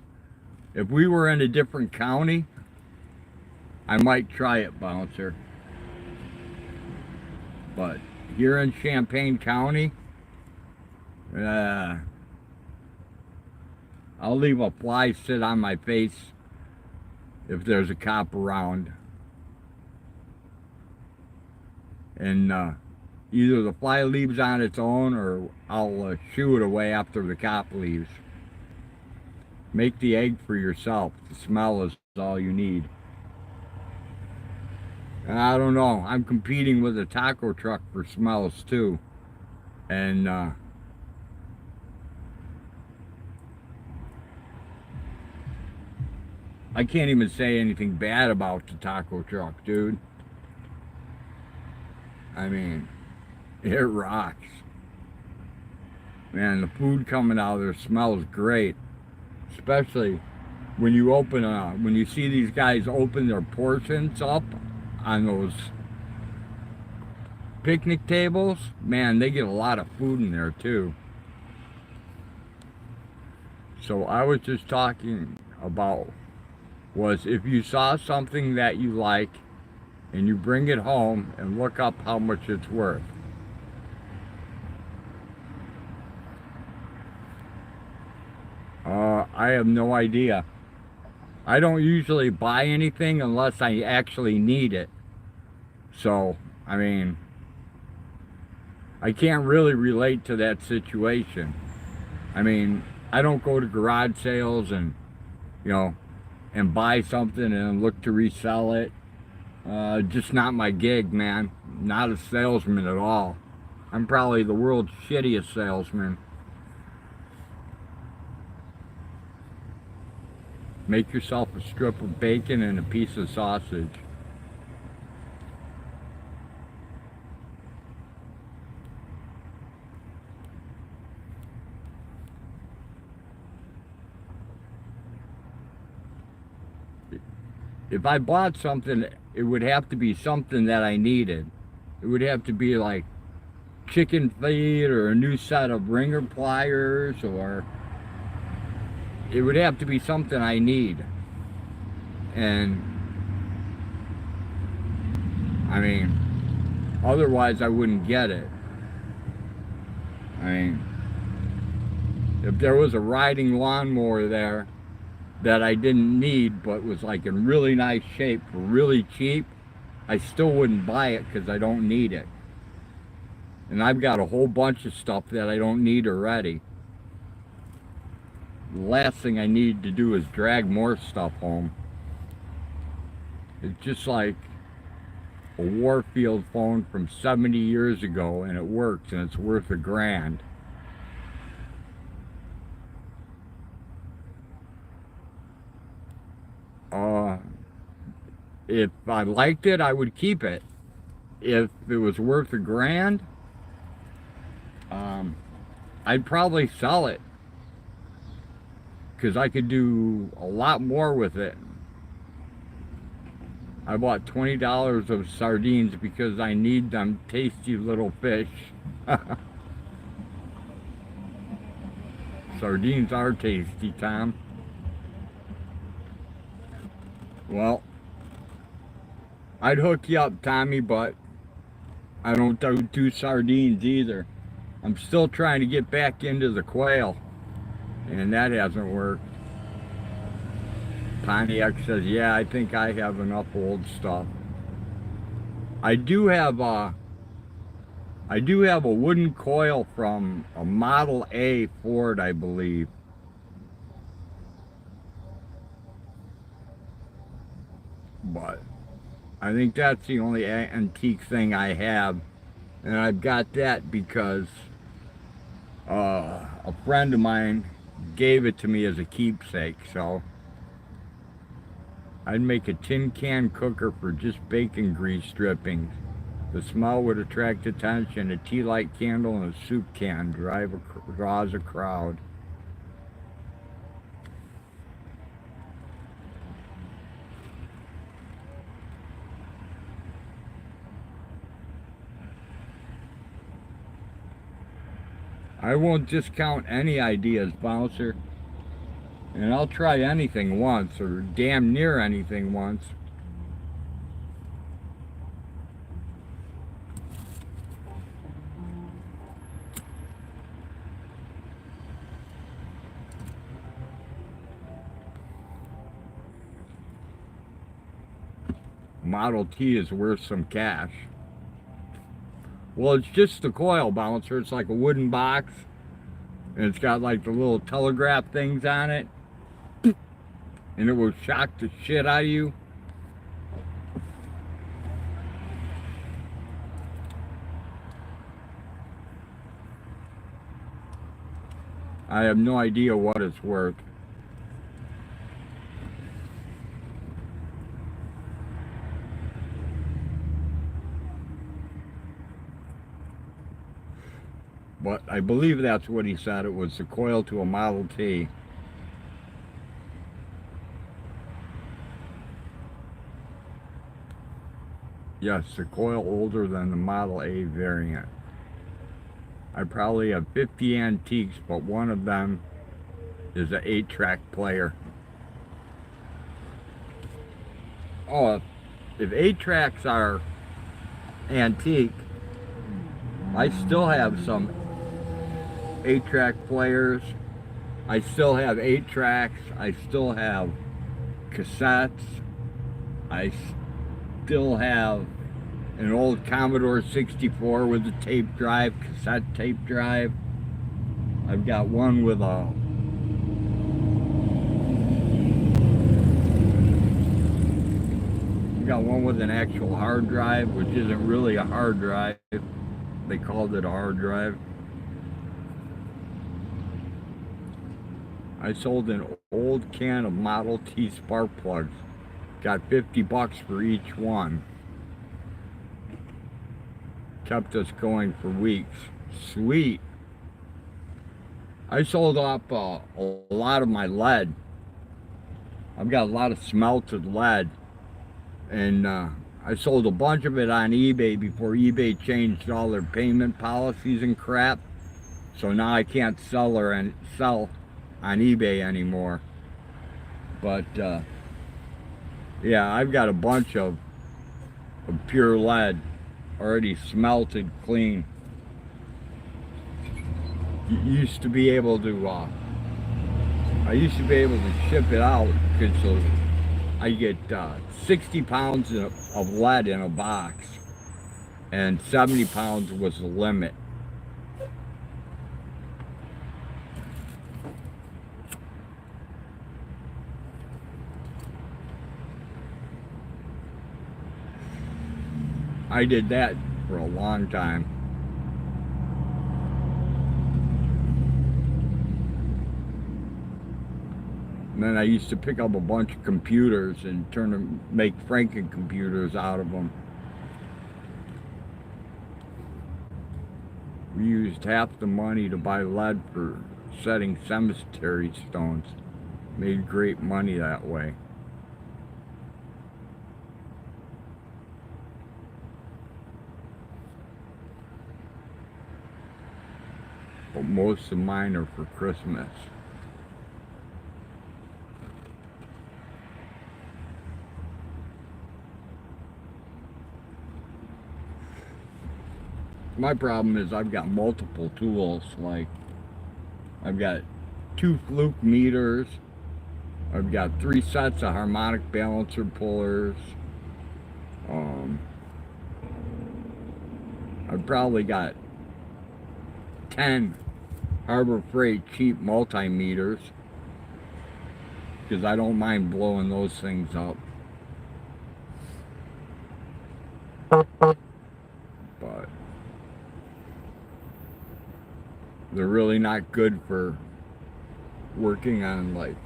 If we were in a different county, I might try it, Bouncer. But here in Champaign County, I'll leave a fly sit on my face if there's a cop around. And either the fly leaves on its own, or I'll shoo it away after the cop leaves. Make the egg for yourself. The smell is all you need. And I don't know. I'm competing with a taco truck for smells too. And I can't even say anything bad about the taco truck, dude. I mean, it rocks. Man, the food coming out of there smells great. Especially when you when you see these guys open their portions up on those picnic tables, man, they get a lot of food in there too. So I was just talking about was if you saw something that you like and you bring it home and look up how much it's worth. I have no idea. I don't usually buy anything unless I actually need it. So, I mean, I can't really relate to that situation. I mean, I don't go to garage sales and, and buy something and look to resell it. Just not my gig, man. Not a salesman at all. I'm probably the world's shittiest salesman. Make yourself a strip of bacon and a piece of sausage. If I bought something, it would have to be something that I needed. It would have to be like chicken feed or a new set of ringer pliers, or it would have to be something I need. And I mean, otherwise I wouldn't get it. I mean, if there was a riding lawnmower there that I didn't need but was like in really nice shape for really cheap, I still wouldn't buy it because I don't need it. And I've got a whole bunch of stuff that I don't need already. the last thing I need to do is drag more stuff home. It's just like a Warfield phone from 70 years ago, and it works, and it's worth $1,000. If I liked it, I would keep it. If it was worth $1,000, I'd probably sell it, because I could do a lot more with it. I bought $20 of sardines because I need them tasty little fish. Sardines are tasty, Tom. Well, I'd hook you up, Tommy, but I don't do sardines either. I'm still trying to get back into the quail, and that hasn't worked. Pontiac says, yeah, I think I have enough old stuff. I do have a wooden coil from a Model A Ford, I believe. But I think that's the only antique thing I have. And I've got that because a friend of mine gave it to me as a keepsake. So I'd make a tin can cooker for just bacon grease drippings. The smell would attract attention. A tea light candle and a soup can draws a crowd. I won't discount any ideas, Bouncer. And I'll try anything once, or damn near anything once. Model T is worth some cash. Well, it's just the coil, Bouncer. It's like a wooden box, and it's got like the little telegraph things on it, and it will shock the shit out of you. I have no idea what it's worth. But I believe that's what he said. It was the coil to a Model T. Yes, the coil older than the Model A variant. I probably have 50 antiques, but one of them is an 8-track player. Oh, if 8-tracks are antique, I still have some 8-track players. I still have 8-tracks. I still have cassettes. I still have an old Commodore 64 with a tape drive, cassette tape drive. I've got one with a an actual hard drive, which isn't really a hard drive. They called it a hard drive. I sold an old can of Model T spark plugs. Got $50 for each one. Kept us going for weeks. Sweet. I sold off a lot of my lead. I've got a lot of smelted lead. And I sold a bunch of it on eBay before eBay changed all their payment policies and crap. So now I can't sell on eBay anymore. But yeah, I've got a bunch of pure lead already smelted clean. I used to be able to ship it out because I get 60 pounds of lead in a box, and 70 pounds was the limit. I did that for a long time. And then I used to pick up a bunch of computers and make Franken computers out of them. We used half the money to buy lead for setting cemetery stones. Made great money that way. But most of mine are for Christmas. My problem is I've got multiple tools. Like, I've got 2 fluke meters. I've got 3 sets of harmonic balancer pullers. I've probably got 10 Harbor Freight cheap multimeters, because I don't mind blowing those things up. But they're really not good for working on like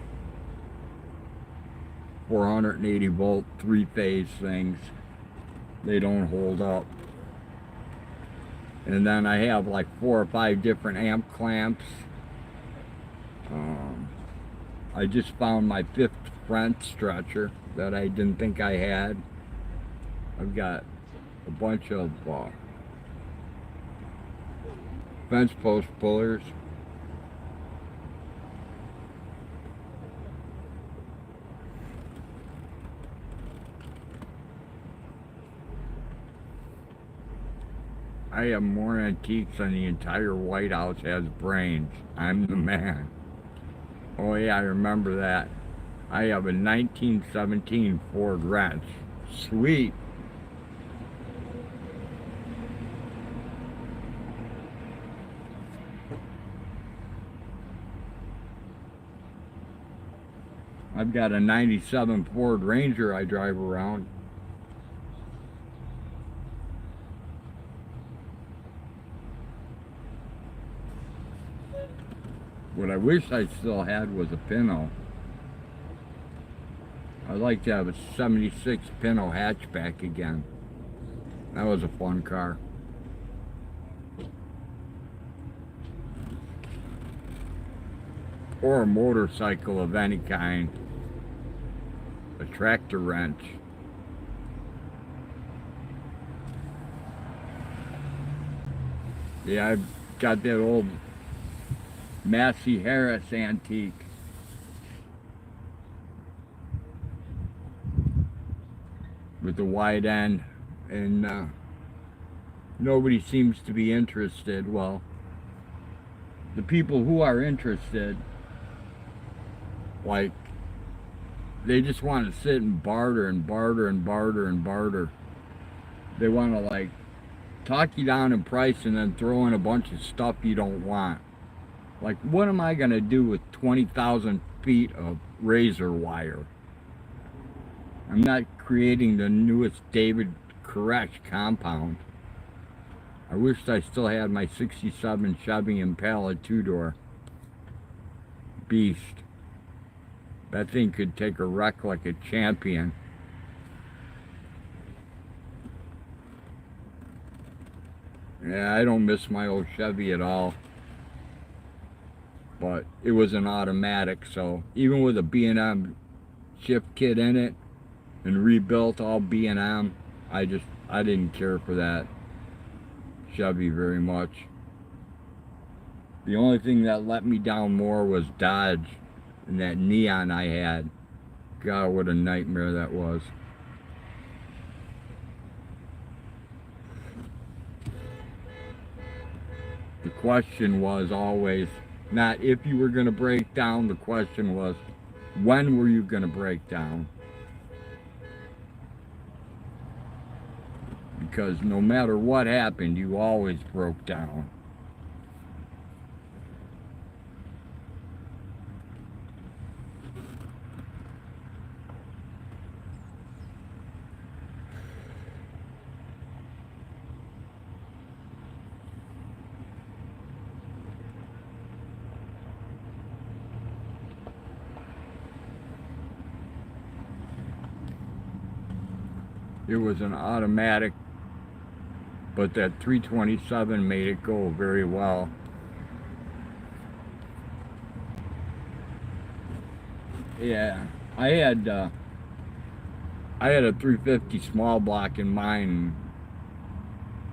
480 volt 3-phase things. They don't hold up. And then I have like 4 or 5 different amp clamps. I just found my 5th front stretcher that I didn't think I had. I've got a bunch of fence post pullers. I have more antiques than the entire White House has brains. I'm the man. Oh yeah, I remember that. I have a 1917 Ford wrench. Sweet. I've got a 97 Ford Ranger I drive around. What I wish I still had was a Pinto. I'd like to have a 76 Pinto hatchback again. That was a fun car. Or a motorcycle of any kind. A tractor wrench. Yeah, I've got that old Massey Harris antique. With the wide end, and nobody seems to be interested. Well, the people who are interested, like, they just want to sit and barter and barter and barter and barter. They want to like talk you down in price and then throw in a bunch of stuff you don't want. Like, what am I gonna do with 20,000 feet of razor wire? I'm not creating the newest David Koresh compound. I wished I still had my 67 Chevy Impala 2-door. Beast. That thing could take a wreck like a champion. Yeah, I don't miss my old Chevy at all. But it was an automatic, so even with a B&M shift kit in it and rebuilt all B&M, I didn't care for that Chevy very much. The only thing that let me down more was Dodge and that Neon I had. God, what a nightmare that was. The question was always not if you were going to break down, the question was when were you going to break down? Because no matter what happened, you always broke down. It was an automatic, but that 327 made it go very well. Yeah, I had a 350 small block in mine.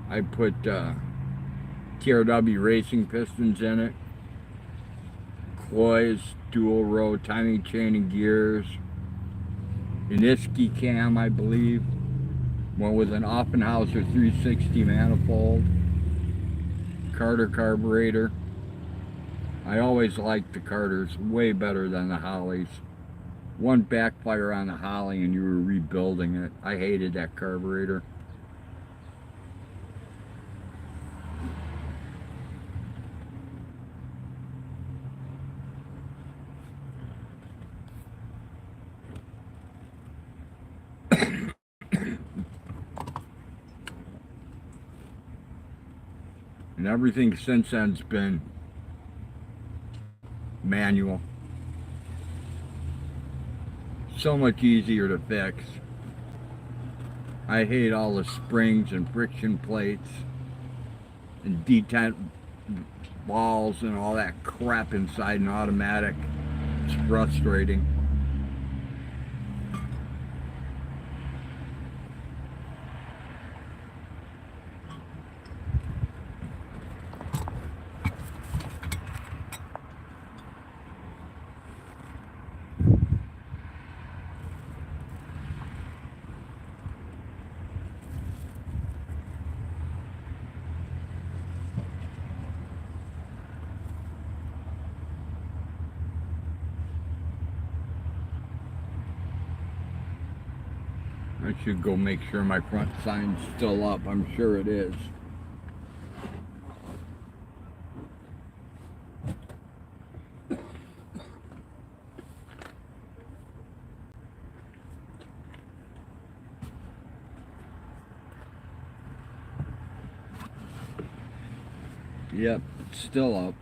I put TRW racing pistons in it, Cloys, dual row timing chain and gears, an Iski cam, I believe. One with an Offenhauser 360 manifold, Carter carburetor. I always liked the Carters way better than the Hollies. One backfire on the Holly and you were rebuilding it. I hated that carburetor. And everything since then's been manual. So much easier to fix. I hate all the springs and friction plates and detent balls and all that crap inside an automatic. It's frustrating. I should go make sure my front sign's still up. I'm sure it is. Yep, it's still up.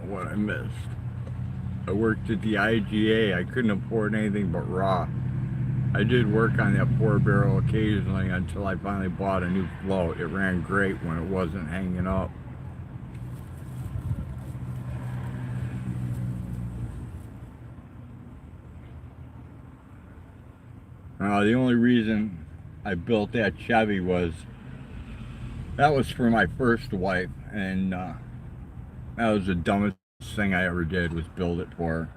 What I missed. I worked at the IGA. I couldn't afford anything but raw. I did work on that 4-barrel occasionally until I finally bought a new float. It ran great when it wasn't hanging up. The only reason I built that Chevy was for my first wife, and that was the dumbest thing I ever did, was build it for her.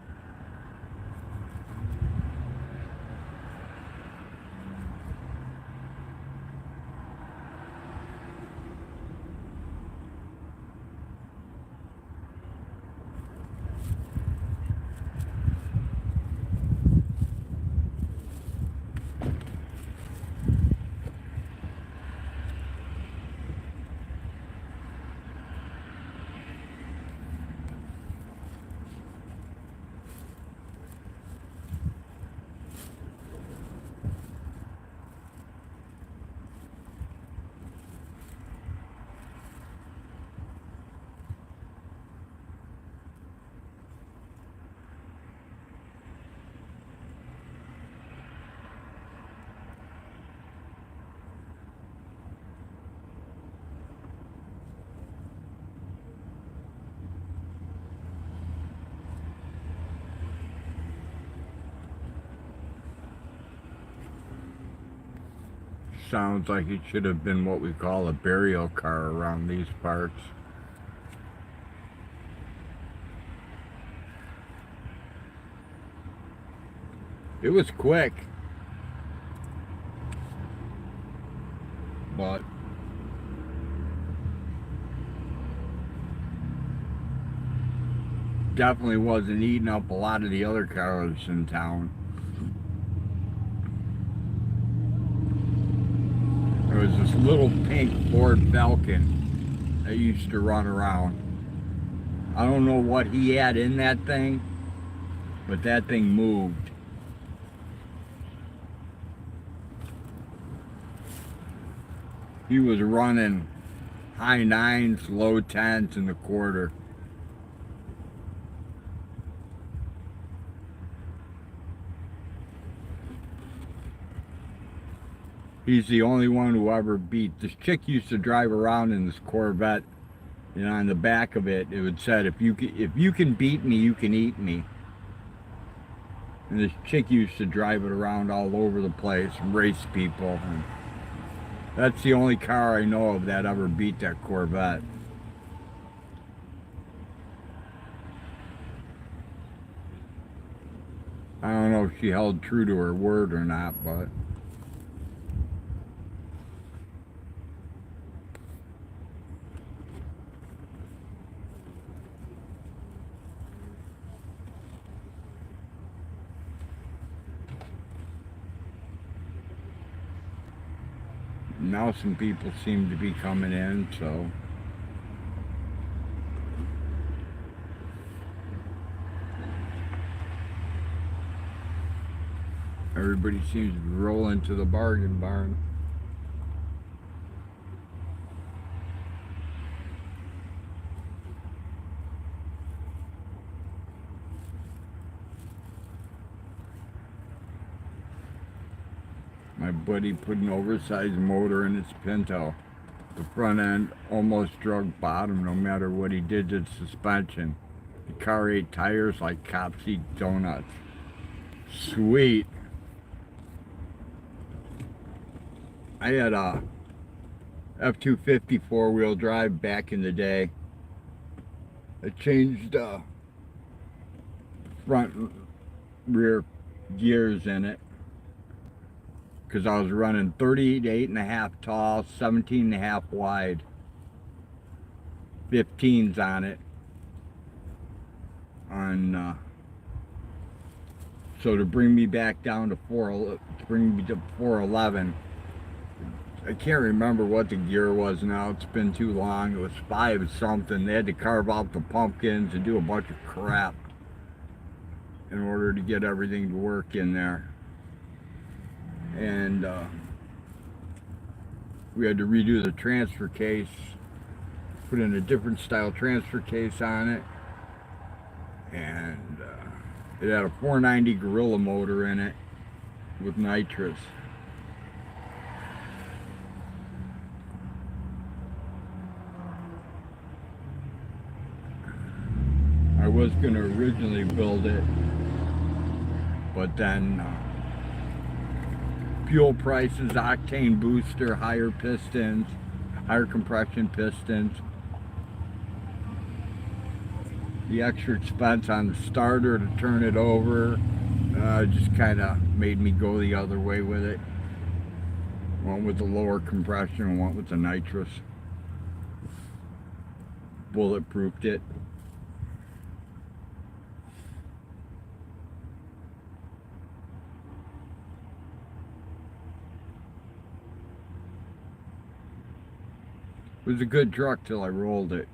Sounds like it should have been what we call a burial car around these parts. It was quick, but definitely wasn't eating up a lot of the other cars in town. There was this little pink Ford Falcon that used to run around. I don't know what he had in that thing, but that thing moved. He was running high 9s, low 10s in the quarter. He's the only one who ever beat. This chick used to drive around in this Corvette, and on the back of it, it would said, if you can beat me, you can eat me. And this chick used to drive it around all over the place and race people. And that's the only car I know of that ever beat that Corvette. I don't know if she held true to her word or not, but now some people seem to be coming in, so everybody seems to be rolling to the bargain barn. My buddy put an oversized motor in his Pinto. The front end almost drug bottom no matter what he did to the suspension. The car ate tires like cops eat donuts. Sweet. I had a F-250 four-wheel drive back in the day. I changed front and rear gears in it because I was running 38.5 tall, 17.5 wide, 15s on it. So to bring me back down to 411. I can't remember what the gear was now. It's been too long. It was 5 something. They had to carve out the pumpkins and do a bunch of crap in order to get everything to work in there. And we had to redo the transfer case, put in a different style transfer case on it, and it had a 490 Gorilla motor in it with nitrous. I was going to originally build it, but then fuel prices, octane booster, higher pistons, higher compression pistons, the extra expense on the starter to turn it over just kind of made me go the other way with it. One with the lower compression and one with the nitrous. Bulletproofed it. It was a good truck till I rolled it.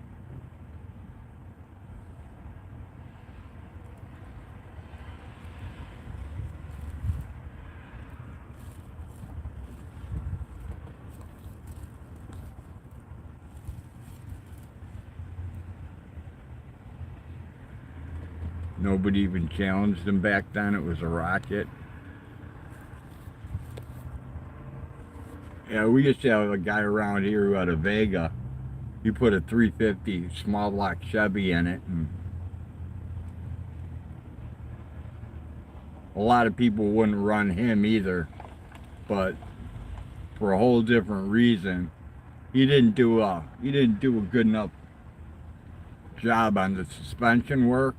Nobody even challenged him back then. It was a rocket. Yeah, we used to have a guy around here who had a Vega. He put a 350 small block Chevy in it, and a lot of people wouldn't run him either, but for a whole different reason. He didn't do a good enough job on the suspension work,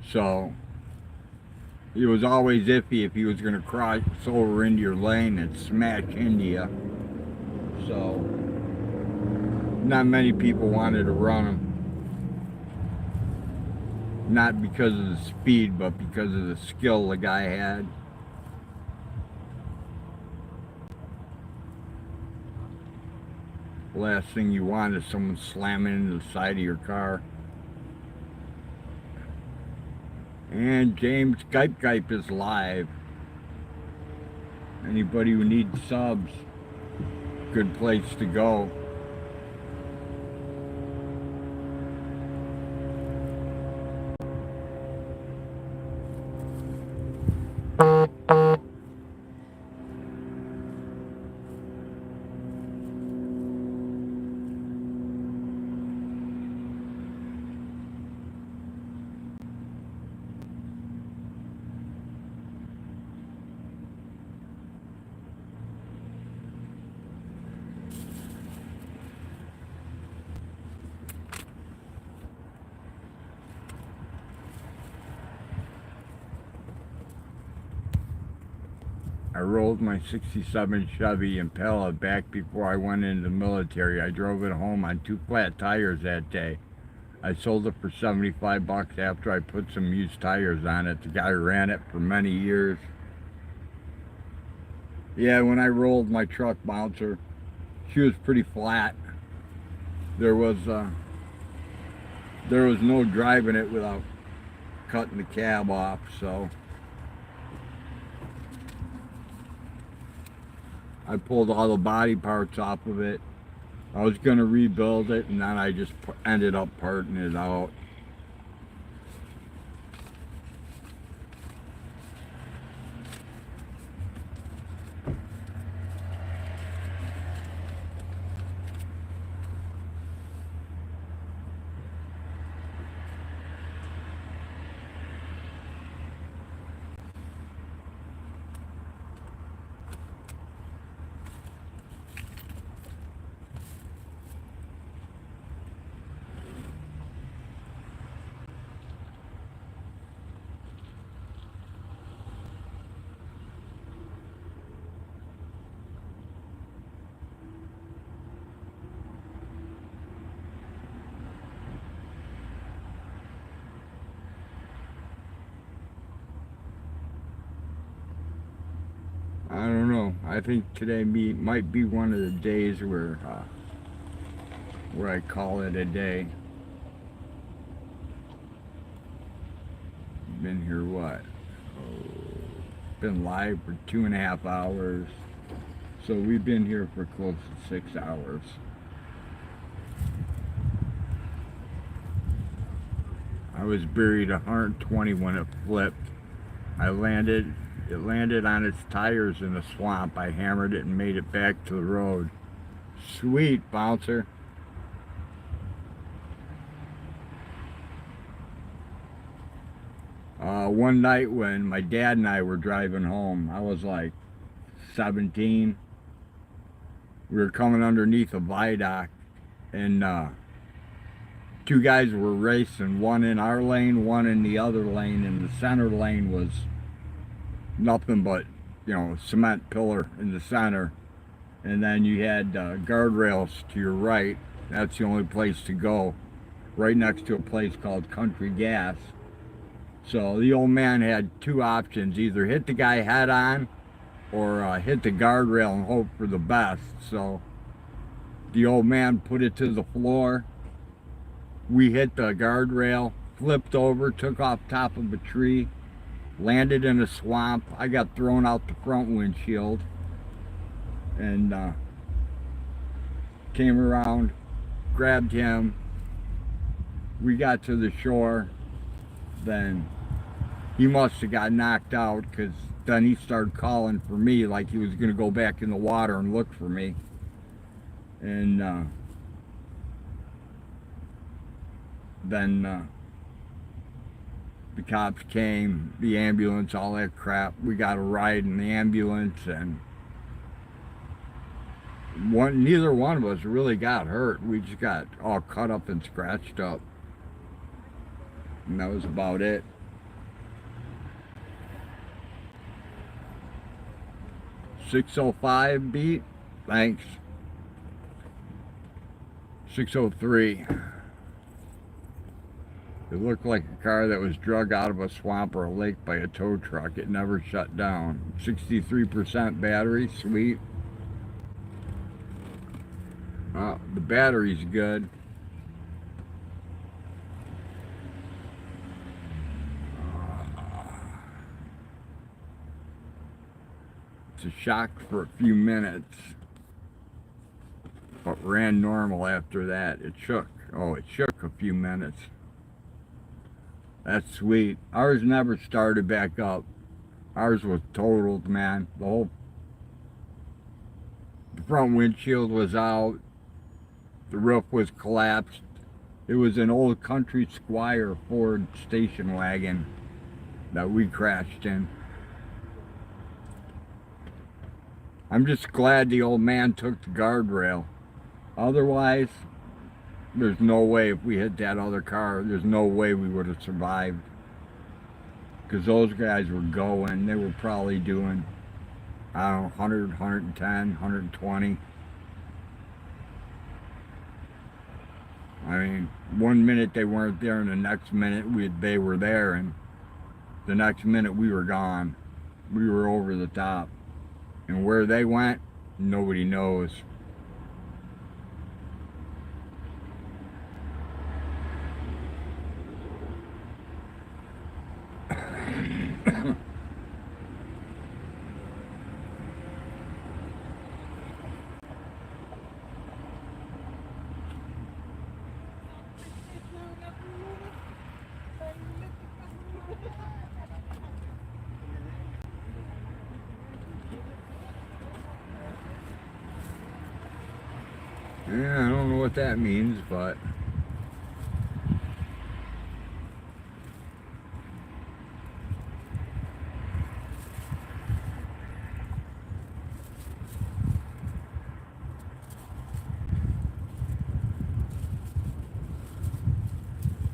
so it was always iffy if he was going to cross over into your lane and smash into you. So not many people wanted to run him. Not because of the speed, but because of the skill the guy had. The last thing you want is someone slamming into the side of your car. And James Gype is live. Anybody who needs subs, good place to go. I rolled my 67 Chevy Impala back before I went into the military. I drove it home on 2 flat tires that day. I sold it for 75 bucks after I put some used tires on it. The guy ran it for many years. Yeah, when I rolled my truck bouncer, she was pretty flat. There was no driving it without cutting the cab off, so I pulled all the body parts off of it. I was going to rebuild it, and then I just ended up parting it out. I don't know. I think today might be one of the days where I call it a day. Been here what? Been live for 2.5 hours. So we've been here for close to 6 hours. I was buried 120 when it flipped. It landed on its tires in the swamp. I hammered it and made it back to the road. Sweet, bouncer. One night when my dad and I were driving home, I was like 17. We were coming underneath a viaduct, and 2 guys were racing, one in our lane, one in the other lane, and the center lane was nothing but, you know, cement pillar in the center, and then you had guardrails to your right. That's the only place to go, right next to a place called Country Gas. So the old man had 2 options: either hit the guy head on or hit the guardrail and hope for the best. So the old man put it to the floor. We hit the guardrail, flipped over, took off top of a tree, landed in a swamp. I got thrown out the front windshield, and came around, grabbed him. We got to the shore. Then he must have got knocked out, because then he started calling for me like he was going to go back in the water and look for me. And then the cops came, the ambulance, all that crap. We got a ride in the ambulance, and neither one of us really got hurt. We just got all cut up and scratched up, and that was about it. .605 beat, thanks. 603. It looked like a car that was drug out of a swamp or a lake by a tow truck. It never shut down. 63% battery, sweet. The battery's good. It's a shock for a few minutes, but ran normal after that. It shook. Oh, it shook a few minutes. That's sweet. Ours never started back up. Ours was totaled, man. The front windshield was out. The roof was collapsed. It was an old Country Squire Ford station wagon that we crashed in. I'm just glad the old man took the guardrail. Otherwise, there's no way, if we hit that other car, there's no way we would have survived. Because those guys were going. They were probably doing, I don't know, 100, 110, 120. I mean, one minute they weren't there, and the next minute they were there, and the next minute we were gone. We were over the top. And where they went, nobody knows. Yeah, I don't know what that means, but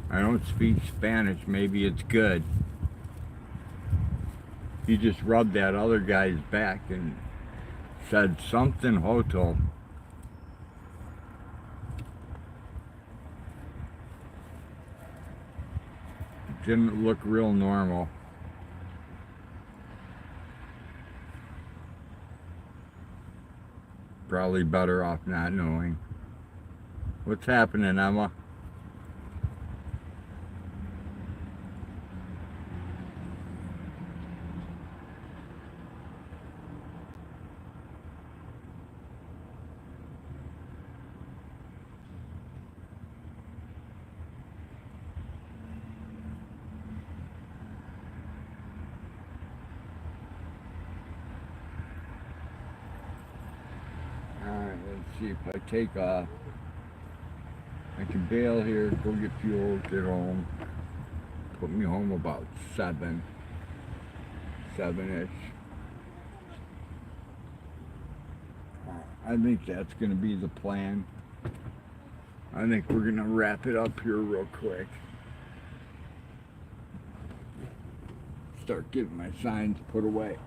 I don't speak Spanish. Maybe it's good. He just rubbed that other guy's back and said something hoto. Didn't look real normal. Probably better off not knowing. What's happening, Emma? Alright, let's see if I take off. I can bail here, go get fuel, get home. Put me home about 7-ish. I think that's going to be the plan. I think we're going to wrap it up here real quick. Start getting my signs put away.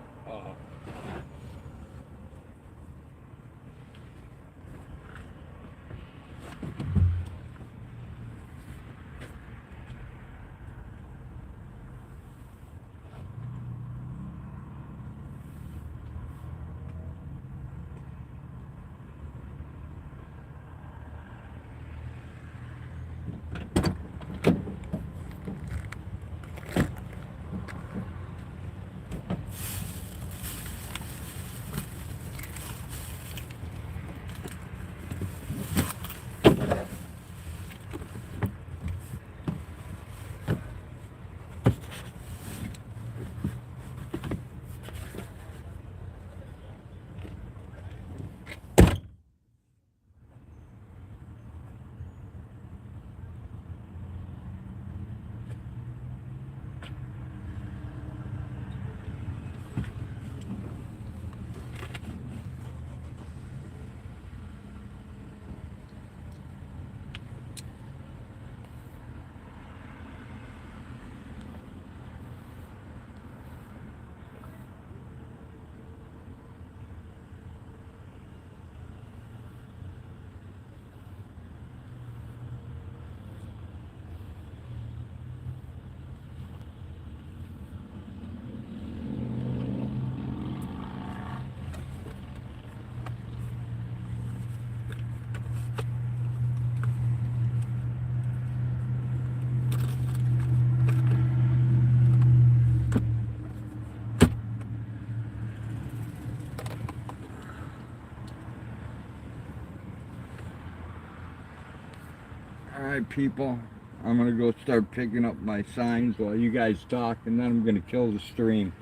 Alright, people, I'm going to go start picking up my signs while you guys talk, and then I'm going to kill the stream.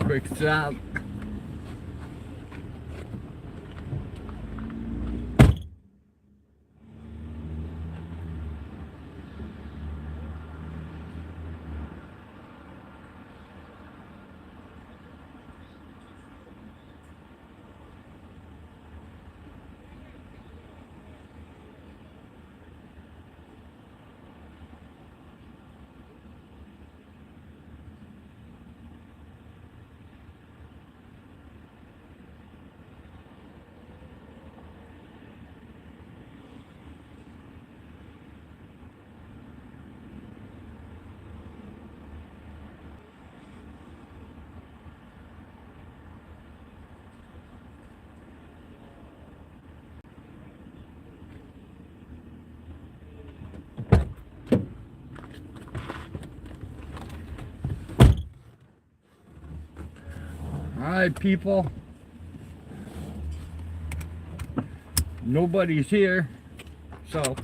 Quick stop. Alright, people. Nobody's here, so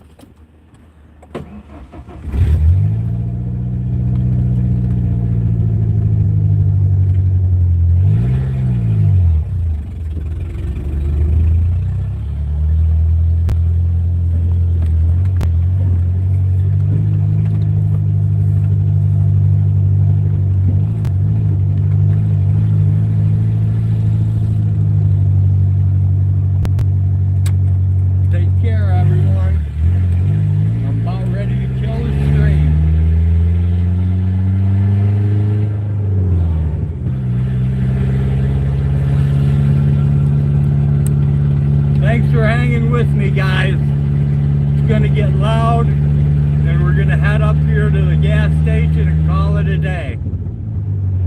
thanks for hanging with me, guys. It's gonna get loud, and we're gonna head up here to the gas station and call it a day.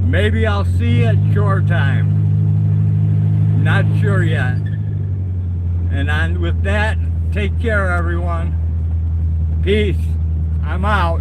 Maybe I'll see you at shore time. Not sure yet. And with that, take care, everyone. Peace. I'm out.